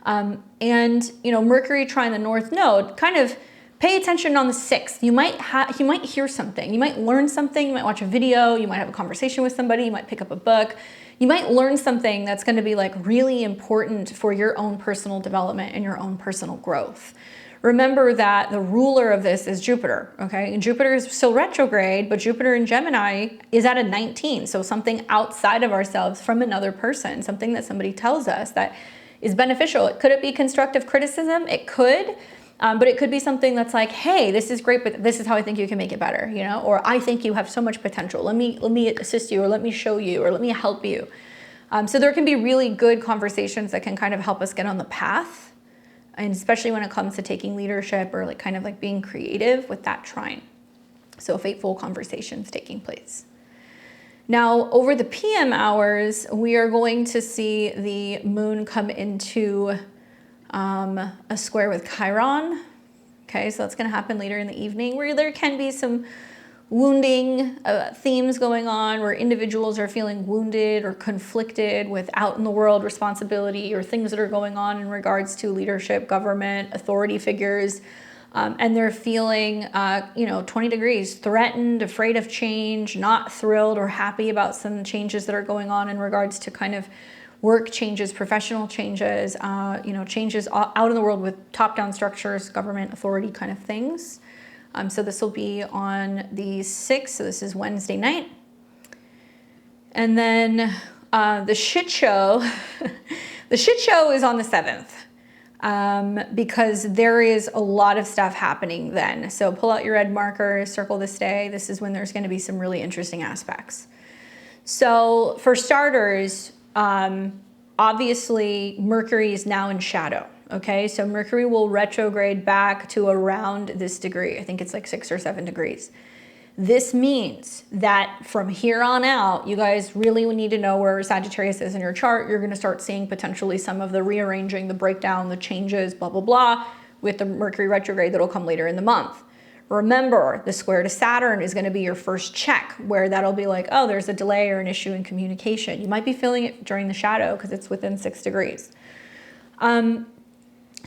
Mercury trine the North Node, kind of pay attention on the 6th. You might hear something, you might learn something, you might watch a video, you might have a conversation with somebody, you might pick up a book, you might learn something that's going to be like really important for your own personal development and your own personal growth. Remember that the ruler of this is Jupiter, okay? And Jupiter is still retrograde, but Jupiter in Gemini is at a 19. So something outside of ourselves from another person, something that somebody tells us that is beneficial. Could it be constructive criticism? It could, but it could be something that's like, hey, this is great, but this is how I think you can make it better, or I think you have so much potential. Let me assist you, or let me show you, or let me help you. So there can be really good conversations that can kind of help us get on the path. And especially when it comes to taking leadership, or like kind of like being creative with that trine. So fateful conversations taking place. Now, over the PM hours, we are going to see the moon come into a square with Chiron. Okay, so that's going to happen later in the evening, where there can be some wounding themes going on, where individuals are feeling wounded or conflicted with out in the world responsibility, or things that are going on in regards to leadership, government, authority figures, and they're feeling 20 degrees, threatened, afraid of change, not thrilled or happy about some changes that are going on in regards to kind of work changes, professional changes, changes out in the world with top-down structures, government, authority kind of things. So this will be on the 6th, so this is Wednesday night. And then the shit show, the shit show is on the 7th, because there is a lot of stuff happening then. So pull out your red marker, circle this day. This is when there's going to be some really interesting aspects. So for starters, obviously Mercury is now in shadow. Okay, so Mercury will retrograde back to around this degree. I think it's like 6 or 7 degrees. This means that from here on out, you guys really need to know where Sagittarius is in your chart. You're going to start seeing potentially some of the rearranging, the breakdown, the changes, blah, blah, blah, with the Mercury retrograde that'll come later in the month. Remember, the square to Saturn is going to be your first check, where that'll be like, oh, there's a delay or an issue in communication. You might be feeling it during the shadow because it's within 6 degrees.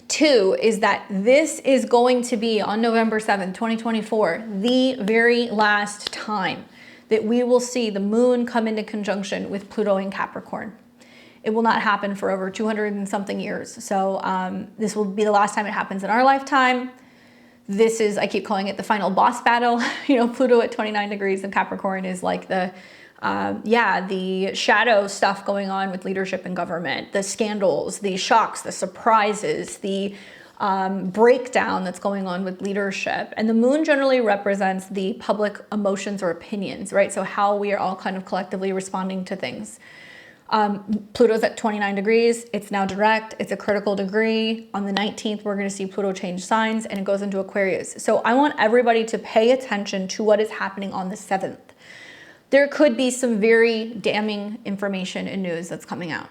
2 is that this is going to be on November 7th, 2024, the very last time that we will see the moon come into conjunction with Pluto in Capricorn. It will not happen for over 200 and something years. So this will be the last time it happens in our lifetime. This is, I keep calling it the final boss battle. You know, Pluto at 29 degrees in Capricorn is like the shadow stuff going on with leadership and government, the scandals, the shocks, the surprises, the breakdown that's going on with leadership. And the moon generally represents the public emotions or opinions, right? So how we are all kind of collectively responding to things. Pluto's at 29 degrees. It's now direct. It's a critical degree. On the 19th, we're going to see Pluto change signs and it goes into Aquarius. So I want everybody to pay attention to what is happening on the 7th. There could be some very damning information and news that's coming out.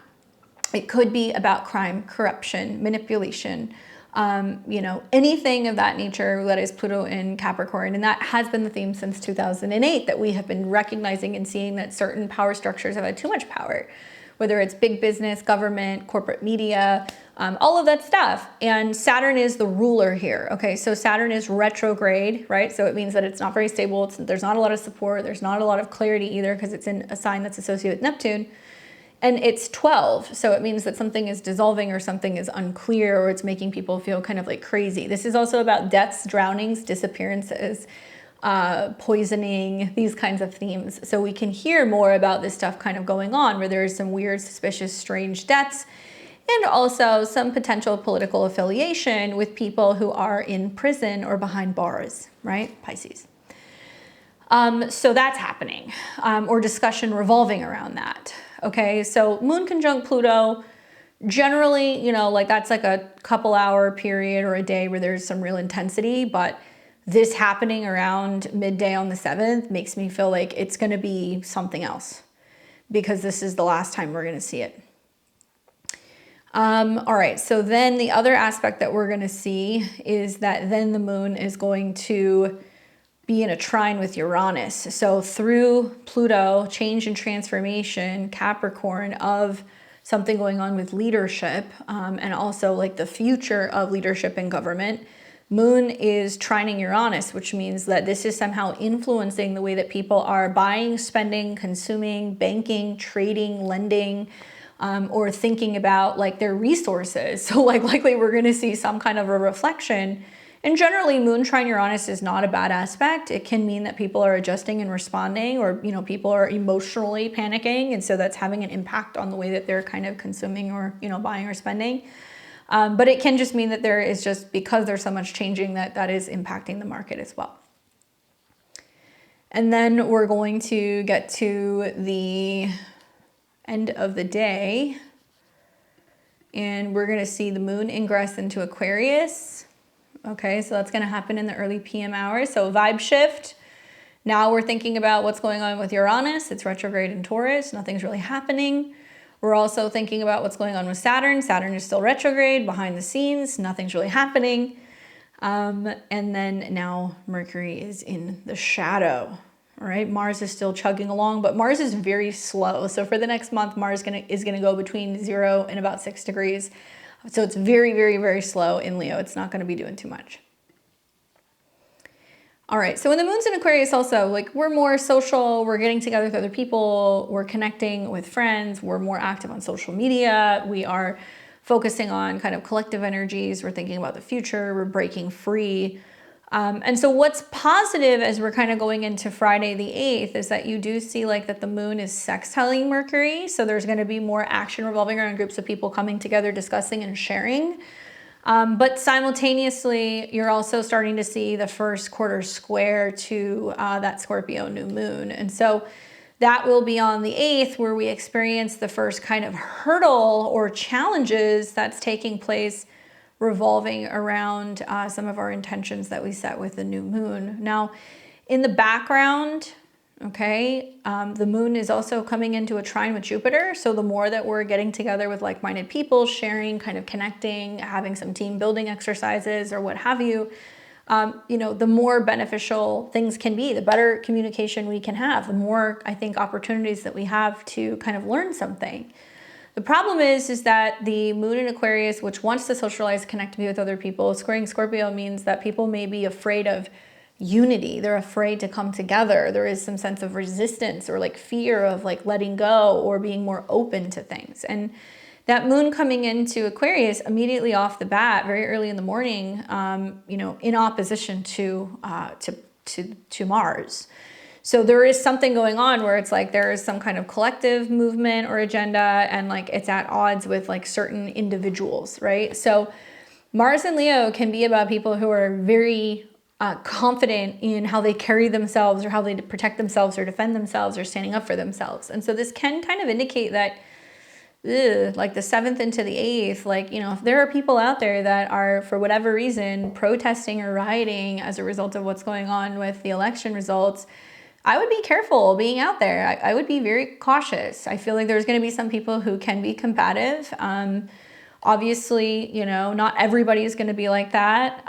It could be about crime, corruption, manipulation, you know, anything of that nature that is Pluto in Capricorn. And that has been the theme since 2008, that we have been recognizing and seeing that certain power structures have had too much power, whether it's big business, government, corporate media, all of that stuff. And Saturn is the ruler here. Okay, so Saturn is retrograde, right? So it means that it's not very stable. There's not a lot of support. There's not a lot of clarity either, because it's in a sign that's associated with Neptune. And it's 12, so it means that something is dissolving or something is unclear, or it's making people feel kind of like crazy. This is also about deaths, drownings, disappearances, poisoning, these kinds of themes. So we can hear more about this stuff kind of going on, where there's some weird, suspicious, strange deaths, and also some potential political affiliation with people who are in prison or behind bars, right? Pisces. So that's happening, or discussion revolving around that. Okay, so moon conjunct Pluto, generally, you know, like that's like a couple hour period or a day where there's some real intensity, but this happening around midday on the 7th makes me feel like it's going to be something else, because this is the last time we're going to see it. All right, so then the other aspect that we're going to see is that then the moon is going to be in a trine with Uranus. So through Pluto, change and transformation, Capricorn, of something going on with leadership, and also like the future of leadership and government, moon is trining Uranus, which means that this is somehow influencing the way that people are buying, spending, consuming, banking, trading, lending, or thinking about like their resources. So like likely we're going to see some kind of a reflection. And generally, moon trine Uranus is not a bad aspect. It can mean that people are adjusting and responding, or, you know, people are emotionally panicking. And so that's having an impact on the way that they're kind of consuming or, you know, buying or spending. But it can just mean that there is just, because there's so much changing, that is impacting the market as well. And then we're going to get to the end of the day, and we're going to see the moon ingress into Aquarius. Okay, so that's going to happen in the early PM hours. So vibe shift. Now we're thinking about what's going on with Uranus. It's retrograde in Taurus. Nothing's really happening. We're also thinking about what's going on with Saturn. Saturn is still retrograde behind the scenes. Nothing's really happening. And then now Mercury is in the shadow. All right, Mars is still chugging along, but Mars is very slow. So for the next month, Mars is gonna go between 0 and about 6 degrees. So it's very, very, very slow in Leo. It's not going to be doing too much. All right, so when the moon's in Aquarius also, like we're more social, we're getting together with other people, we're connecting with friends, we're more active on social media, we are focusing on kind of collective energies, we're thinking about the future, we're breaking free. And so what's positive as we're kind of going into Friday the 8th is that you do see like that the moon is sextiling Mercury. So there's going to be more action revolving around groups of people coming together, discussing and sharing. But simultaneously, you're also starting to see the first quarter square to that Scorpio new moon. And so that will be on the 8th, where we experience the first kind of hurdle or challenges that's taking place revolving around some of our intentions that we set with the new moon. Now, in the background, okay, the moon is also coming into a trine with Jupiter. So the more that we're getting together with like-minded people, sharing, kind of connecting, having some team building exercises or what have you, you know, the more beneficial things can be, the better communication we can have, the more, I think, opportunities that we have to kind of learn something. The problem is that the moon in Aquarius, which wants to socialize, connect, be with other people, squaring Scorpio means that people may be afraid of unity. They're afraid to come together. There is some sense of resistance or like fear of like letting go or being more open to things. And that moon coming into Aquarius immediately off the bat, very early in the morning, you know, in opposition to Mars. So there is something going on where it's like there is some kind of collective movement or agenda, and like it's at odds with like certain individuals, right? So Mars and Leo can be about people who are very confident in how they carry themselves or how they protect themselves or defend themselves or standing up for themselves. And so this can kind of indicate that like the 7th into the 8th, like, you know, if there are people out there that are, for whatever reason, protesting or rioting as a result of what's going on with the election results, I would be careful being out there. I would be very cautious. I feel like there's going to be some people who can be combative. Obviously, you know, not everybody is going to be like that.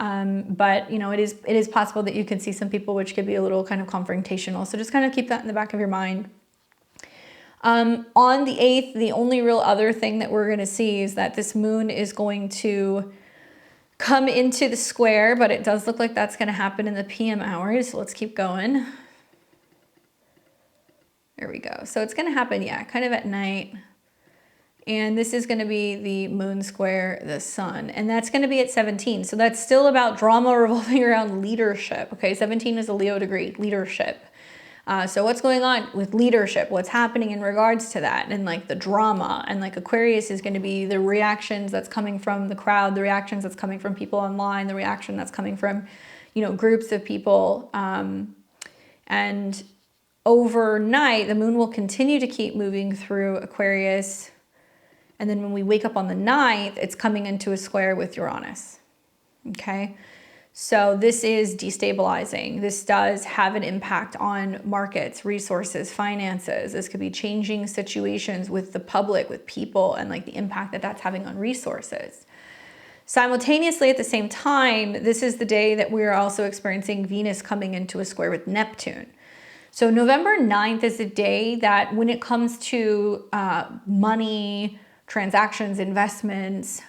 But, you know, it is possible that you can see some people which could be a little kind of confrontational. So just kind of keep that in the back of your mind. On the 8th, the only real other thing that we're going to see is that this moon is going to come into the square, but it does look like that's going to happen in the PM hours. So let's keep going. There we go. So it's going to happen, yeah, kind of at night. And this is going to be the moon square the sun. And that's going to be at 17. So that's still about drama revolving around leadership. Okay, 17 is a Leo degree, leadership. So what's going on with leadership? What's happening in regards to that? And like the drama, and like Aquarius is going to be the reactions that's coming from the crowd, the reactions that's coming from people online, the reaction that's coming from, you know, groups of people. And overnight, the moon will continue to keep moving through Aquarius. And then when we wake up on the 9th, it's coming into a square with Uranus. Okay. So this is destabilizing. This does have an impact on markets, resources, finances. This could be changing situations with the public, with people, and like the impact that that's having on resources. Simultaneously, at the same time, this is the day that we're also experiencing Venus coming into a square with Neptune. So November 9th is a day that when it comes to money, transactions, investments,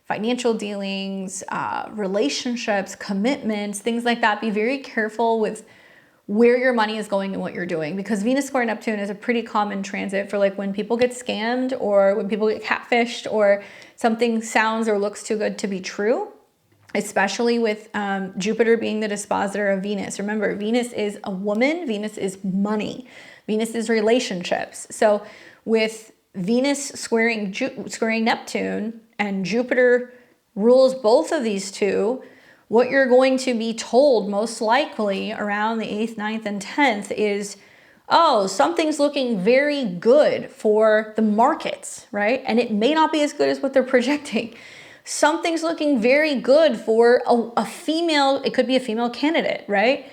financial dealings, relationships, commitments, things like that, be very careful with where your money is going and what you're doing, because Venus square Neptune is a pretty common transit for like when people get scammed or when people get catfished or something sounds or looks too good to be true, especially with Jupiter being the dispositor of Venus. Remember, Venus is a woman, Venus is money, Venus is relationships. So with Venus squaring Neptune, and Jupiter rules both of these two, what you're going to be told most likely around the 8th, 9th, and 10th is, oh, something's looking very good for the markets, right? And it may not be as good as what they're projecting. Something's looking very good for a female, it could be a female candidate, right?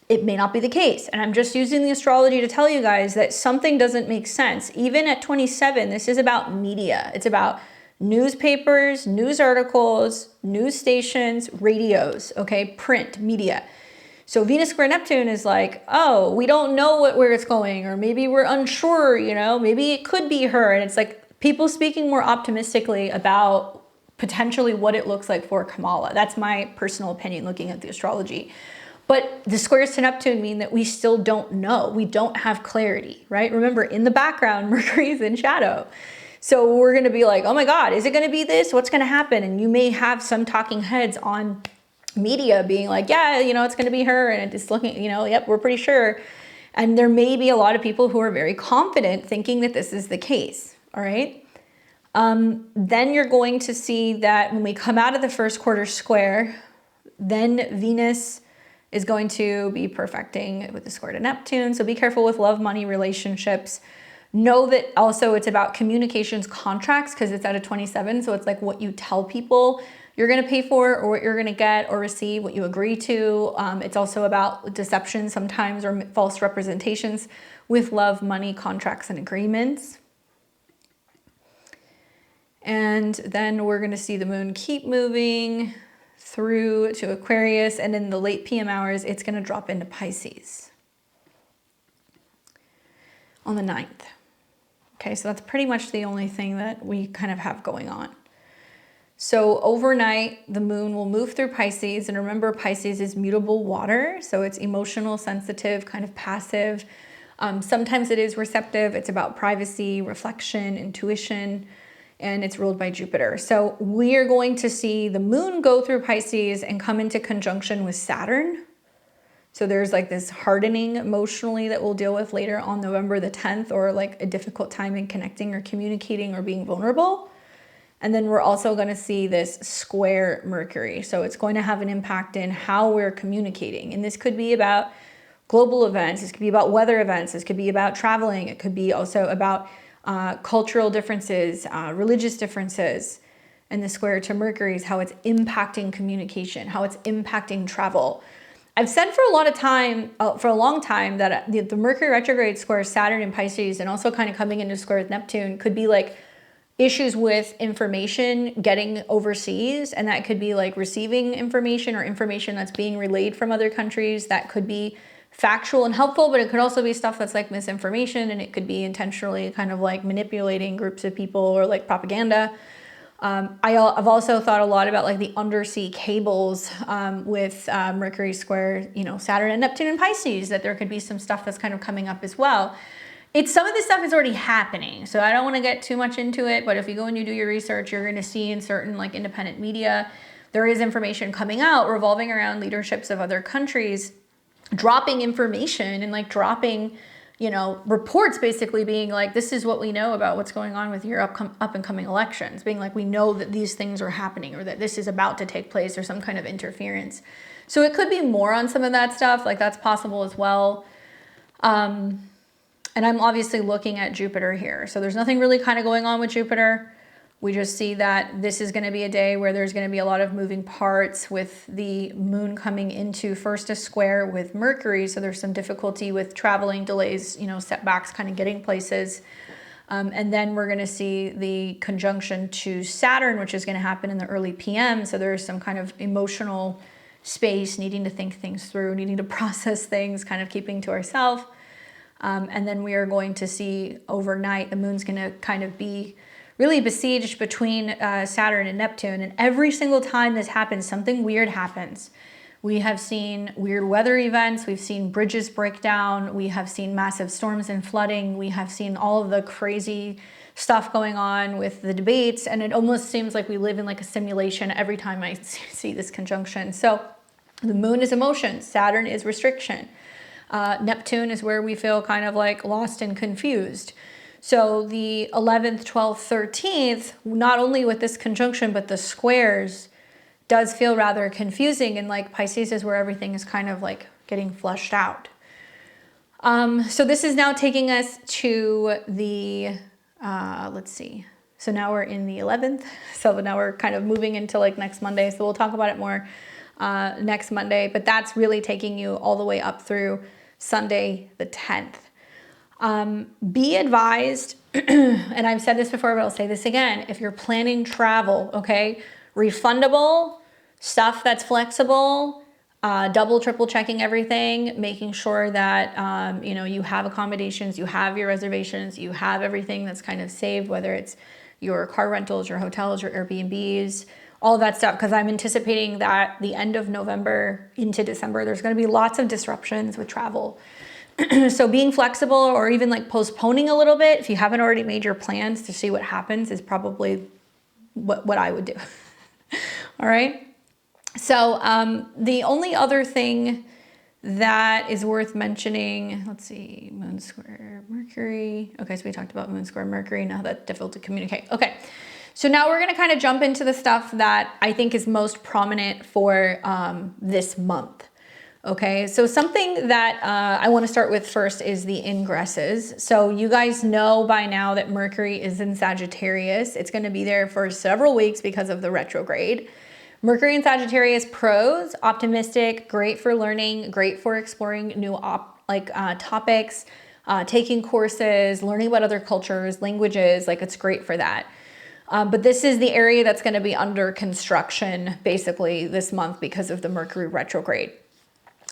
It may not be the case. And I'm just using the astrology to tell you guys that something doesn't make sense. Even at 27, this is about media. It's about newspapers, news articles, news stations, radios, okay, print, media. So Venus square Neptune is like, oh, we don't know where it's going, or maybe we're unsure, you know, maybe it could be her. And it's like people speaking more optimistically about potentially what it looks like for Kamala. That's my personal opinion looking at the astrology. But the squares to Neptune mean that we still don't know. We don't have clarity, right? Remember, in the background, Mercury is in shadow. So we're going to be like, oh my God, is it going to be this? What's going to happen? And you may have some talking heads on media being like, yeah, you know, it's going to be her. And it's looking, you know, yep, we're pretty sure. And there may be a lot of people who are very confident thinking that this is the case. All right. Then you're going to see that when we come out of the first quarter square, then Venus is going to be perfecting with the square to Neptune. So be careful with love, money, relationships. Know that also it's about communications, contracts, because it's at a 27. So it's like what you tell people. you're going to pay for or what you're going to get or receive, what you agree to. It's also about deception sometimes or false representations with love, money, contracts, and agreements. And then we're going to see the moon keep moving through to Aquarius, and in the late PM hours, it's going to drop into Pisces on the 9th. Okay, so that's pretty much the only thing that we kind of have going on. So overnight, the moon will move through Pisces, and remember, Pisces is mutable water, so it's emotional, sensitive, kind of passive. Sometimes it is receptive. It's about privacy, reflection, intuition, and it's ruled by Jupiter. So we are going to see the moon go through Pisces and come into conjunction with Saturn. So there's like this hardening emotionally that we'll deal with later on November the 10th, or like a difficult time in connecting or communicating or being vulnerable. And then we're also going to see this square Mercury. So it's going to have an impact in how we're communicating. And this could be about global events. This could be about weather events. This could be about traveling. It could be also about cultural differences, religious differences. And the square to Mercury is how it's impacting communication, how it's impacting travel. I've said for a long time that the Mercury retrograde square Saturn in Pisces, and also kind of coming into square with Neptune, could be like issues with information getting overseas. And that could be like receiving information or information that's being relayed from other countries. That could be factual and helpful, but it could also be stuff that's like misinformation, and it could be intentionally kind of like manipulating groups of people or like propaganda. I've also thought a lot about like the undersea cables with Mercury square, Saturn and Neptune and Pisces, that there could be some stuff that's kind of coming up as well. Some of this stuff is already happening, so I don't want to get too much into it, but if you go and you do your research, you're going to see in certain like independent media, there is information coming out revolving around leaderships of other countries dropping information and like dropping, reports, basically being like, this is what we know about what's going on with your up and coming elections, being like, we know that these things are happening, or that this is about to take place, or some kind of interference. So it could be more on some of that stuff, like that's possible as well. And I'm obviously looking at Jupiter here. So there's nothing really kind of going on with Jupiter. We just see that this is going to be a day where there's going to be a lot of moving parts, with the moon coming into first a square with Mercury. So there's some difficulty with traveling, delays, setbacks, kind of getting places. And then we're going to see the conjunction to Saturn, which is going to happen in the early PM. So there's some kind of emotional space, needing to think things through, needing to process things, kind of keeping to ourselves. And then we are going to see overnight, the moon's going to kind of be really besieged between Saturn and Neptune. And every single time this happens, something weird happens. We have seen weird weather events. We've seen bridges break down. We have seen massive storms and flooding. We have seen all of the crazy stuff going on with the debates. And it almost seems like we live in like a simulation every time I see this conjunction. So the moon is emotion. Saturn is restriction. Neptune is where we feel kind of like lost and confused. So the 11th, 12th, 13th, not only with this conjunction, but the squares does feel rather confusing. And like Pisces is where everything is kind of like getting fleshed out. So this is now taking us to the, let's see. So now we're in the 11th. So now we're kind of moving into like next Monday. So we'll talk about it more next Monday, but that's really taking you all the way up through Sunday the 10th. Be advised, and I've said this before, but I'll say this again. If you're planning travel, okay, refundable, stuff that's flexible, double, triple checking everything, making sure that, you have accommodations, you have your reservations, you have everything that's kind of saved, whether it's your car rentals, your hotels, your Airbnbs, all of that stuff, because I'm anticipating that the end of November into December, there's going to be lots of disruptions with travel. So being flexible, or even like postponing a little bit, if you haven't already made your plans to see what happens, is probably what I would do. All right. So the only other thing that is worth mentioning, let's see, moon square Mercury. Okay, so we talked about moon square Mercury. Now that's difficult to communicate. Okay. So now we're going to kind of jump into the stuff that I think is most prominent for this month. Okay, so something that I want to start with first is the ingresses. So you guys know by now that Mercury is in Sagittarius. It's going to be there for several weeks because of the retrograde. Mercury in Sagittarius, pros, optimistic, great for learning, great for exploring new topics, taking courses, learning about other cultures, languages, like it's great for that. But this is the area that's going to be under construction basically this month because of the Mercury retrograde.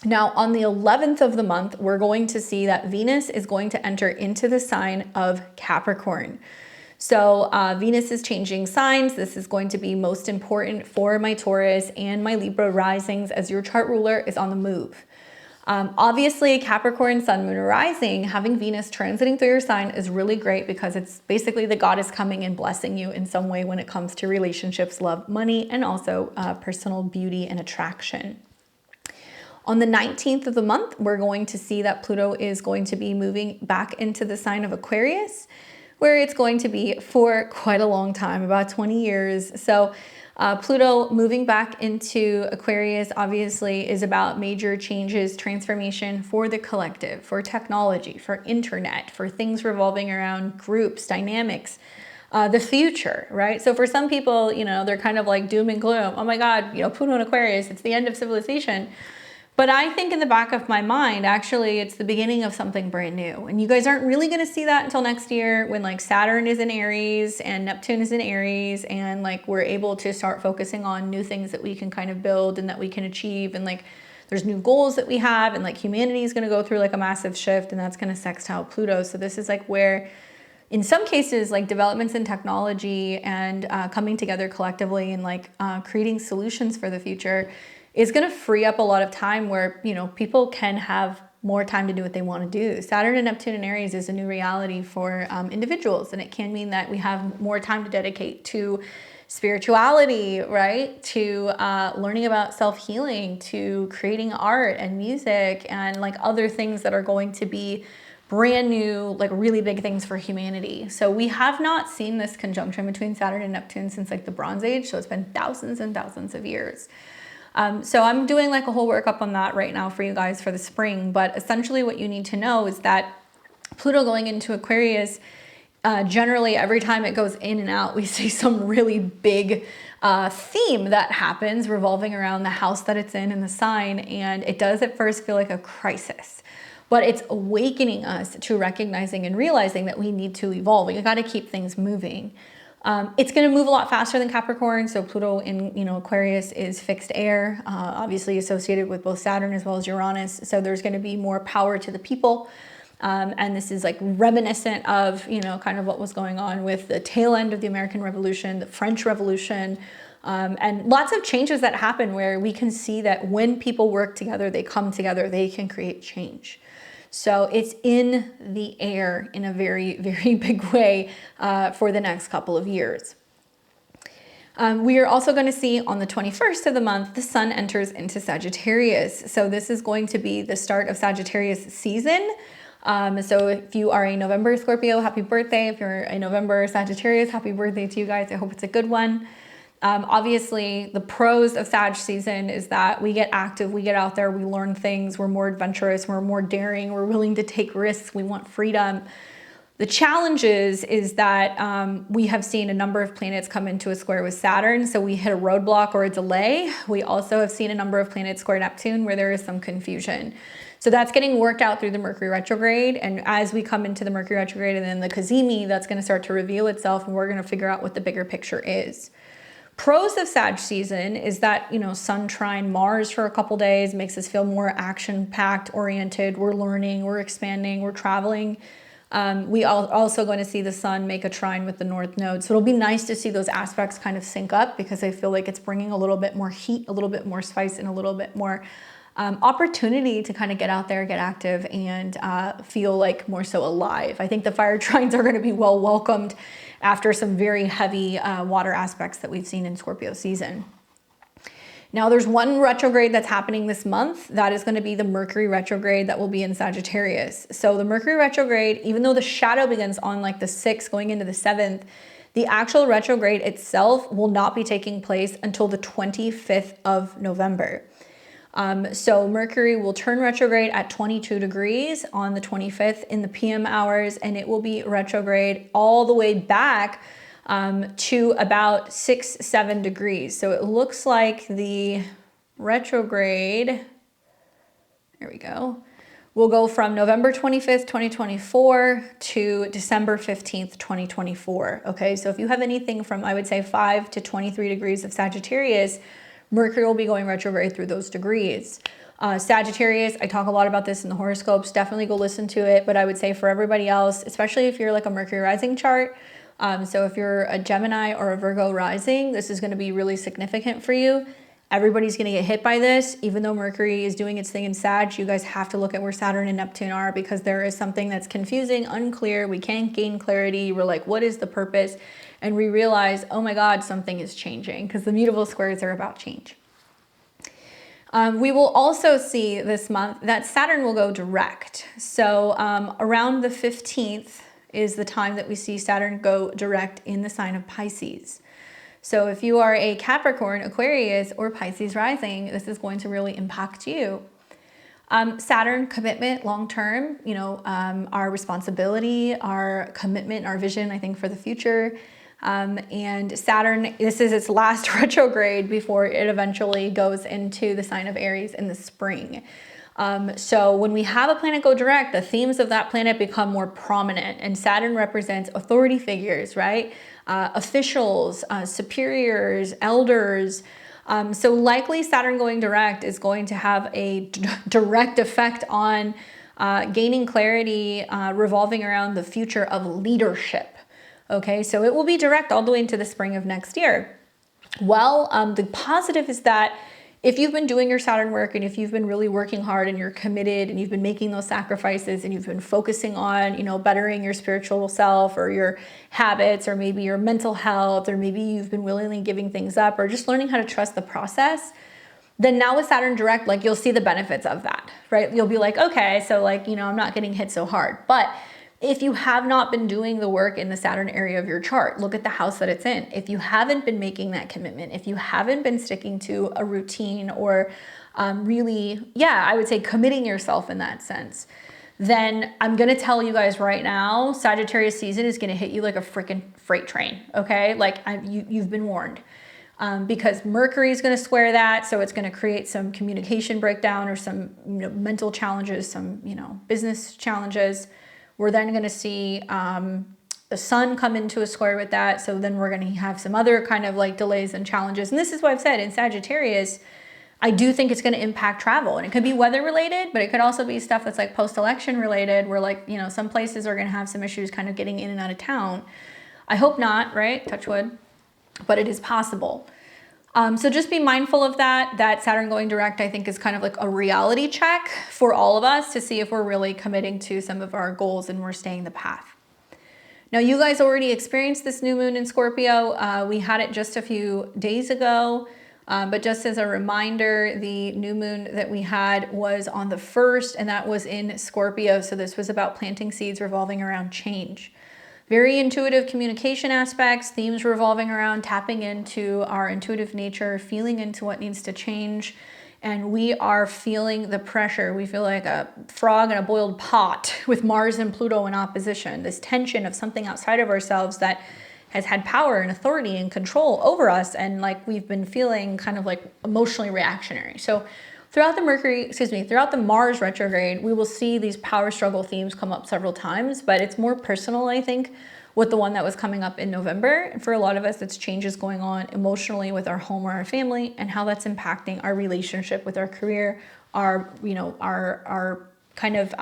Now, on the 11th of the month, we're going to see that Venus is going to enter into the sign of Capricorn. So Venus is changing signs. This is going to be most important for my Taurus and my Libra risings as your chart ruler is on the move. Obviously, Capricorn, Sun, Moon, Rising, having Venus transiting through your sign is really great because it's basically the goddess coming and blessing you in some way when it comes to relationships, love, money, and also personal beauty and attraction. On the 19th of the month, we're going to see that Pluto is going to be moving back into the sign of Aquarius, where it's going to be for quite a long time, about 20 years. So Pluto moving back into Aquarius obviously is about major changes, transformation for the collective, for technology, for internet, for things revolving around groups, dynamics, the future, right? So for some people, they're kind of like doom and gloom. Oh my God, Pluto in Aquarius, it's the end of civilization. But I think in the back of my mind, actually, it's the beginning of something brand new. And you guys aren't really going to see that until next year when like Saturn is in Aries and Neptune is in Aries. And like we're able to start focusing on new things that we can kind of build and that we can achieve. And like there's new goals that we have. And like humanity is going to go through like a massive shift. And that's going to sextile Pluto. So this is like where in some cases, like developments in technology and coming together collectively and like creating solutions for the future is going to free up a lot of time where, people can have more time to do what they want to do. Saturn and Neptune in Aries is a new reality for individuals, and it can mean that we have more time to dedicate to spirituality, right? To learning about self-healing, to creating art and music and like other things that are going to be brand new, like really big things for humanity. So we have not seen this conjunction between Saturn and Neptune since like the Bronze Age. So it's been thousands and thousands of years. So I'm doing like a whole workup on that right now for you guys for the spring. But essentially what you need to know is that Pluto going into Aquarius, generally every time it goes in and out, we see some really big theme that happens revolving around the house that it's in and the sign. And it does at first feel like a crisis. But it's awakening us to recognizing and realizing that we need to evolve. We got to keep things moving. It's going to move a lot faster than Capricorn. So Pluto in Aquarius is fixed air, obviously associated with both Saturn as well as Uranus. So there's going to be more power to the people. And this is like reminiscent of, kind of what was going on with the tail end of the American Revolution, the French Revolution, and lots of changes that happen where we can see that when people work together, they come together, they can create change. So it's in the air in a very, very big way for the next couple of years. We are also going to see on the 21st of the month, the sun enters into Sagittarius. So this is going to be the start of Sagittarius season. So if you are a November Scorpio, happy birthday. If you're a November Sagittarius, happy birthday to you guys. I hope it's a good one. Obviously, the pros of Sag season is that we get active, we get out there, we learn things, we're more adventurous, we're more daring, we're willing to take risks, we want freedom. The challenges is that we have seen a number of planets come into a square with Saturn, so we hit a roadblock or a delay. We also have seen a number of planets square Neptune where there is some confusion. So that's getting worked out through the Mercury retrograde. And as we come into the Mercury retrograde and then the Cazimi, that's going to start to reveal itself and we're going to figure out what the bigger picture is. Pros of Sag season is that, Sun trine Mars for a couple days makes us feel more action-packed oriented. We're learning, we're expanding, we're traveling. We are also going to see the sun make a trine with the North Node. So it'll be nice to see those aspects kind of sync up because I feel like it's bringing a little bit more heat, a little bit more spice, and a little bit more opportunity to kind of get out there, get active, and feel like more so alive. I think the fire trines are going to be well welcomed after some very heavy water aspects that we've seen in Scorpio season. Now there's one retrograde that's happening this month. That is going to be the Mercury retrograde that will be in Sagittarius. So the Mercury retrograde, even though the shadow begins on like the 6th going into the 7th, the actual retrograde itself will not be taking place until the 25th of November. So Mercury will turn retrograde at 22 degrees on the 25th in the PM hours, and it will be retrograde all the way back to about 6-7 degrees. So it looks like the retrograde, there we go, will go from November 25th, 2024 to December 15th, 2024. Okay, so if you have anything from, I would say, 5 to 23 degrees of Sagittarius, Mercury will be going retrograde through those degrees. Sagittarius, I talk a lot about this in the horoscopes. Definitely go listen to it. But I would say for everybody else, especially if you're like a Mercury rising chart, so if you're a Gemini or a Virgo rising, this is going to be really significant for you. Everybody's going to get hit by this. Even though Mercury is doing its thing in Sag, you guys have to look at where Saturn and Neptune are, because there is something that's confusing, unclear. We can't gain clarity. We're like, what is the purpose? And we realize, oh my God, something is changing, because the mutable squares are about change. We will also see this month that Saturn will go direct. So around the 15th is the time that we see Saturn go direct in the sign of Pisces. So if you are a Capricorn, Aquarius, or Pisces rising, this is going to really impact you. Saturn, commitment, long-term, our responsibility, our commitment, our vision, I think, for the future. And Saturn, this is its last retrograde before it eventually goes into the sign of Aries in the spring. So when we have a planet go direct, the themes of that planet become more prominent, and Saturn represents authority figures, right? Officials, superiors, elders. So likely Saturn going direct is going to have a direct effect on gaining clarity revolving around the future of leadership. Okay, so it will be direct all the way into the spring of next year. Well, the positive is that if you've been doing your Saturn work, and if you've been really working hard and you're committed and you've been making those sacrifices and you've been focusing on, bettering your spiritual self or your habits or maybe your mental health, or maybe you've been willingly giving things up or just learning how to trust the process, then now with Saturn direct, like, you'll see the benefits of that, right? You'll be like, okay, so I'm not getting hit so hard. But if you have not been doing the work in the Saturn area of your chart, look at the house that it's in. If you haven't been making that commitment, if you haven't been sticking to a routine or really, I would say committing yourself in that sense, then I'm going to tell you guys right now, Sagittarius season is going to hit you like a freaking freight train, okay? You've been warned. Because Mercury is going to square that, so it's going to create some communication breakdown or some mental challenges, some business challenges. We're then going to see the sun come into a square with that. So then we're going to have some other kind of delays and challenges. And this is what I've said in Sagittarius, I do think it's going to impact travel. And it could be weather related, but it could also be stuff that's post-election related, where some places are going to have some issues kind of getting in and out of town. I hope not, right? Touch wood. But it is possible. So just be mindful of that. That Saturn going direct, I think, is kind of like a reality check for all of us to see if we're really committing to some of our goals and we're staying the path. Now, you guys already experienced this new moon in Scorpio. We had it just a few days ago. But just as a reminder, the new moon that we had was on the 1st, and that was in Scorpio. So this was about planting seeds revolving around change. Very intuitive communication aspects, themes revolving around tapping into our intuitive nature, feeling into what needs to change. And we are feeling the pressure. We feel like a frog in a boiled pot with Mars and Pluto in opposition. This tension of something outside of ourselves that has had power and authority and control over us. And we've been feeling kind of emotionally reactionary. So throughout the Mars retrograde, we will see these power struggle themes come up several times, but it's more personal, I think, with the one that was coming up in November. And for a lot of us, it's changes going on emotionally with our home or our family, and how that's impacting our relationship with our career, our kind of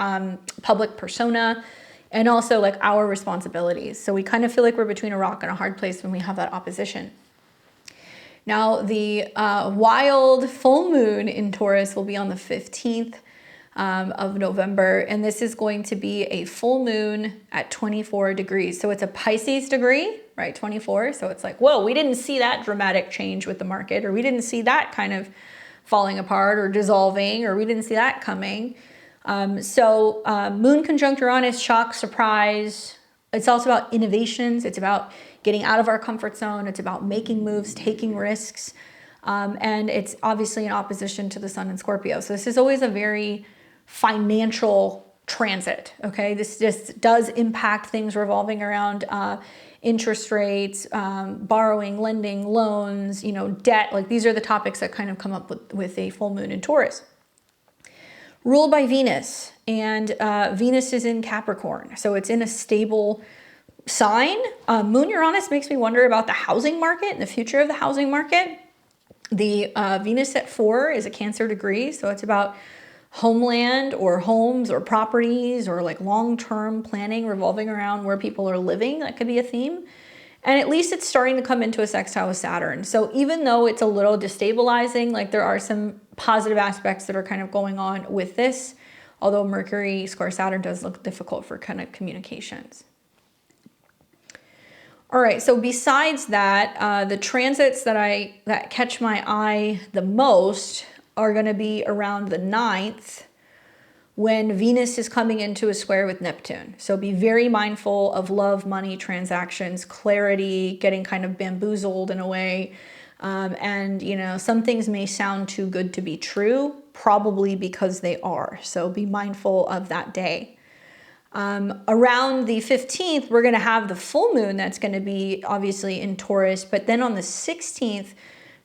public persona, and also our responsibilities. So we kind of feel like we're between a rock and a hard place when we have that opposition. Now, the wild full moon in Taurus will be on the 15th of November, and this is going to be a full moon at 24 degrees. So it's a Pisces degree, right? 24. So it's whoa, we didn't see that dramatic change with the market, or we didn't see that kind of falling apart or dissolving, or we didn't see that coming. Moon conjunct Uranus, shock, surprise. It's also about innovations. It's about getting out of our comfort zone. It's about making moves, taking risks. And it's obviously in opposition to the sun in Scorpio. So this is always a very financial transit, okay? This just does impact things revolving around interest rates, borrowing, lending, loans, debt. Like these are the topics that kind of come up with a full moon in Taurus. Ruled by Venus, and Venus is in Capricorn, so it's in a stable sign. Moon Uranus makes me wonder about the housing market and the future of the housing market. The Venus at 4 is a Cancer degree, so it's about homeland or homes or properties or like long-term planning revolving around where people are living. That could be a theme. And at least it's starting to come into a sextile with Saturn. So even though it's a little destabilizing, like there are some positive aspects that are kind of going on with this, although Mercury square Saturn does look difficult for kind of communications. All right, so besides that, the transits that catch my eye the most are going to be around the 9th when Venus is coming into a square with Neptune. So be very mindful of love, money, transactions, clarity, getting kind of bamboozled in a way. And some things may sound too good to be true, probably because they are. So be mindful of that day. Around the 15th, we're going to have the full moon that's going to be obviously in Taurus. But then on the 16th,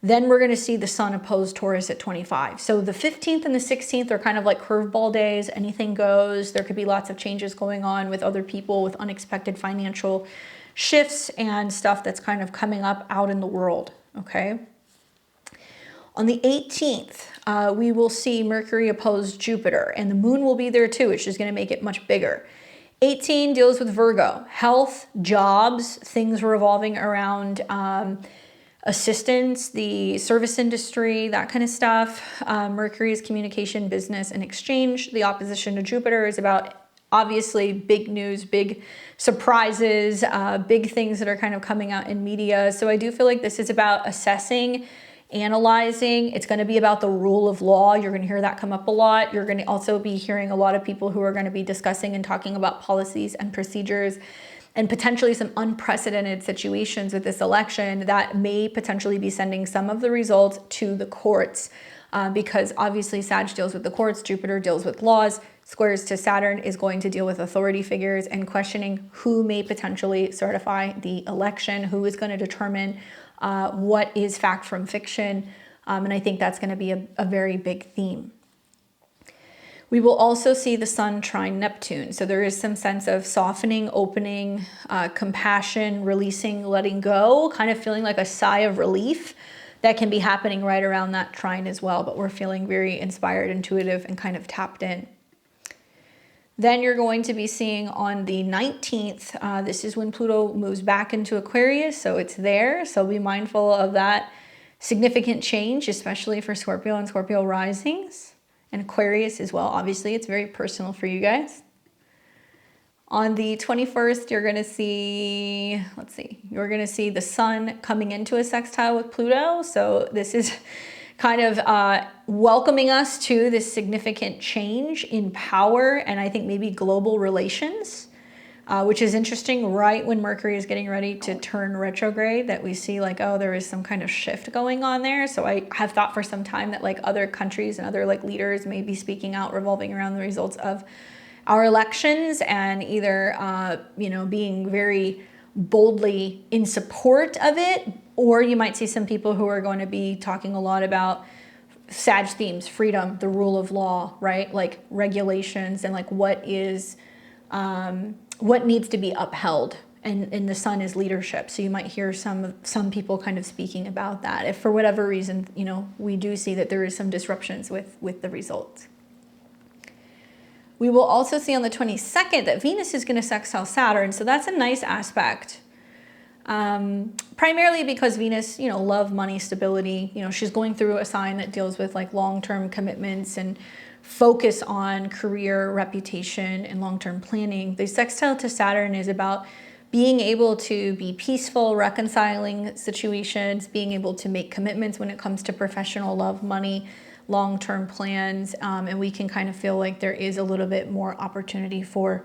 then we're going to see the sun oppose Taurus at 25. So the 15th and the 16th are kind of like curveball days. Anything goes. There could be lots of changes going on with other people, with unexpected financial shifts and stuff that's kind of coming up out in the world. Okay. On the 18th, we will see Mercury oppose Jupiter, and the moon will be there too, which is going to make it much bigger. 18 deals with Virgo, health, jobs, things revolving around assistance, the service industry, that kind of stuff. Mercury is communication, business, and exchange. The opposition to Jupiter is about obviously big news, big surprises, big things that are kind of coming out in media. So I do feel like this is about assessing, analyzing. It's going to be about the rule of law. You're going to hear that come up a lot. You're going to also be hearing a lot of people who are going to be discussing and talking about policies and procedures and potentially some unprecedented situations with this election that may potentially be sending some of the results to the courts, because obviously Sag deals with the courts, Jupiter deals with laws, squares to Saturn is going to deal with authority figures and questioning who may potentially certify the election, who is going to determine what is fact from fiction. And I think that's going to be a very big theme. We will also see the sun trine Neptune. So there is some sense of softening, opening, compassion, releasing, letting go, kind of feeling like a sigh of relief that can be happening right around that trine as well. But we're feeling very inspired, intuitive, and kind of tapped in. Then you're going to be seeing on the 19th, this is when Pluto moves back into Aquarius, so it's there. So be mindful of that significant change, especially for Scorpio and Scorpio risings, and Aquarius as well. Obviously, it's very personal for you guys. On the 21st, you're going to see, you're going to see the sun coming into a sextile with Pluto. So this is kind of welcoming us to this significant change in power and I think maybe global relations, which is interesting right when Mercury is getting ready to turn retrograde, that we see like, oh, there is some kind of shift going on there. So I have thought for some time that like other countries and other like leaders may be speaking out revolving around the results of our elections and either, being very boldly in support of it, or you might see some people who are going to be talking a lot about Sag themes, freedom, the rule of law, right? Like regulations and like what needs to be upheld. And the sun is leadership. So you might hear some people kind of speaking about that. If for whatever reason, we do see that there is some disruptions with the results. We will also see on the 22nd that Venus is going to sextile Saturn. So that's a nice aspect. Primarily because Venus, love, money, stability, she's going through a sign that deals with like long-term commitments and focus on career, reputation, and long-term planning. The sextile to Saturn is about being able to be peaceful, reconciling situations, being able to make commitments when it comes to professional love, money, long-term plans. And we can kind of feel like there is a little bit more opportunity for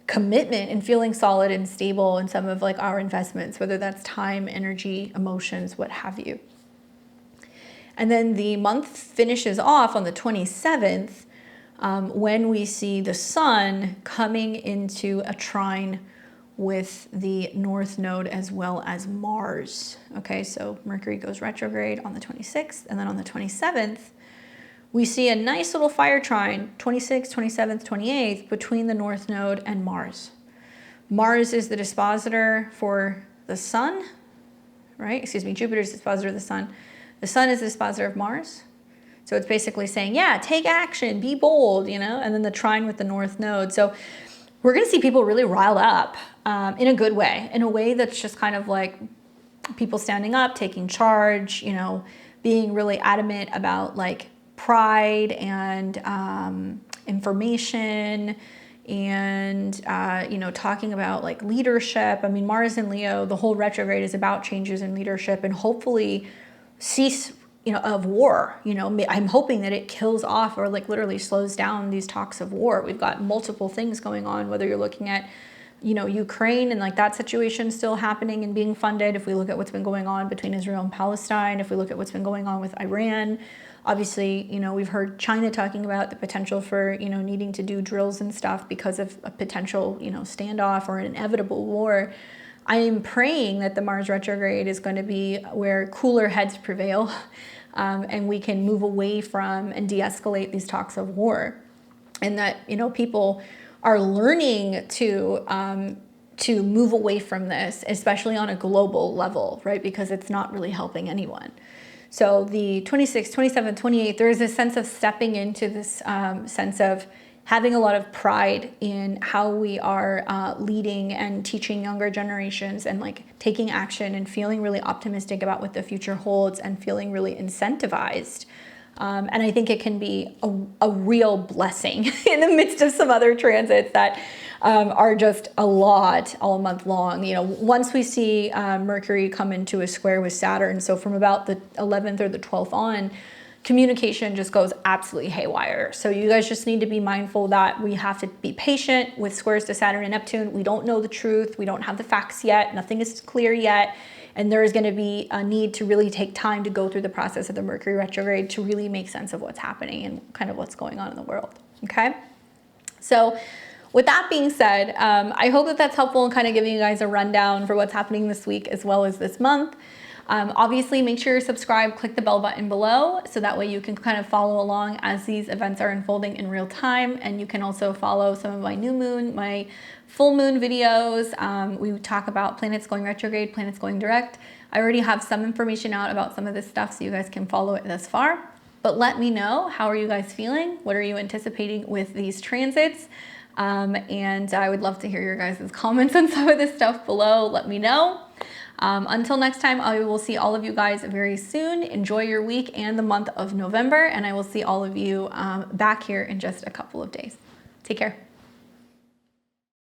commitment and feeling solid and stable in some of like our investments, whether that's time, energy, emotions, what have you. And then the month finishes off on the 27th when we see the sun coming into a trine with the North Node as well as Mars. Okay, so Mercury goes retrograde on the 26th, and then on the 27th, we see a nice little fire trine, 26th, 27th, 28th, between the North Node and Mars. Mars is the dispositor for the sun, right? Excuse me, Jupiter is the dispositor of the sun. The sun is the dispositor of Mars. So it's basically saying, yeah, take action, be bold, you know, and then the trine with the North Node. So we're going to see people really riled up in a good way, in a way that's just kind of like people standing up, taking charge, you know, being really adamant about like pride and information and, you know, talking about like leadership. I mean, Mars in Leo, the whole retrograde is about changes in leadership and hopefully cease, you know, of war. You know, I'm hoping that it kills off or like literally slows down these talks of war. We've got multiple things going on, whether you're looking at, you know, Ukraine and like that situation still happening and being funded. If we look at what's been going on between Israel and Palestine, if we look at what's been going on with Iran, obviously, you know, we've heard China talking about the potential for, you know, needing to do drills and stuff because of a potential, you know, standoff or an inevitable war. I am praying that the Mars retrograde is going to be where cooler heads prevail and we can move away from and de-escalate these talks of war. And that, you know, people are learning to move away from this, especially on a global level, right? Because it's not really helping anyone. So the 26th, 27th, 28th, there is a sense of stepping into this sense of having a lot of pride in how we are leading and teaching younger generations and like taking action and feeling really optimistic about what the future holds and feeling really incentivized. And I think it can be a real blessing in the midst of some other transits that are just a lot all month long. You know, once we see Mercury come into a square with Saturn, so from about the 11th or the 12th on, communication just goes absolutely haywire. So you guys just need to be mindful that we have to be patient with squares to Saturn and Neptune. We don't know the truth. We don't have the facts yet. Nothing is clear yet. And there is going to be a need to really take time to go through the process of the Mercury retrograde to really make sense of what's happening and kind of what's going on in the world. Okay. So with that being said, I hope that that's helpful in kind of giving you guys a rundown for what's happening this week as well as this month. Obviously, make sure you're subscribed, click the bell button below, so that way you can kind of follow along as these events are unfolding in real time. And you can also follow some of my new moon, my full moon videos. We talk about planets going retrograde, planets going direct. I already have some information out about some of this stuff, so you guys can follow it thus far. But let me know, how are you guys feeling? What are you anticipating with these transits? And I would love to hear your guys' comments on some of this stuff below. Let me know. Until next time, I will see all of you guys very soon. Enjoy your week and the month of November, and I will see all of you back here in just a couple of days. Take care.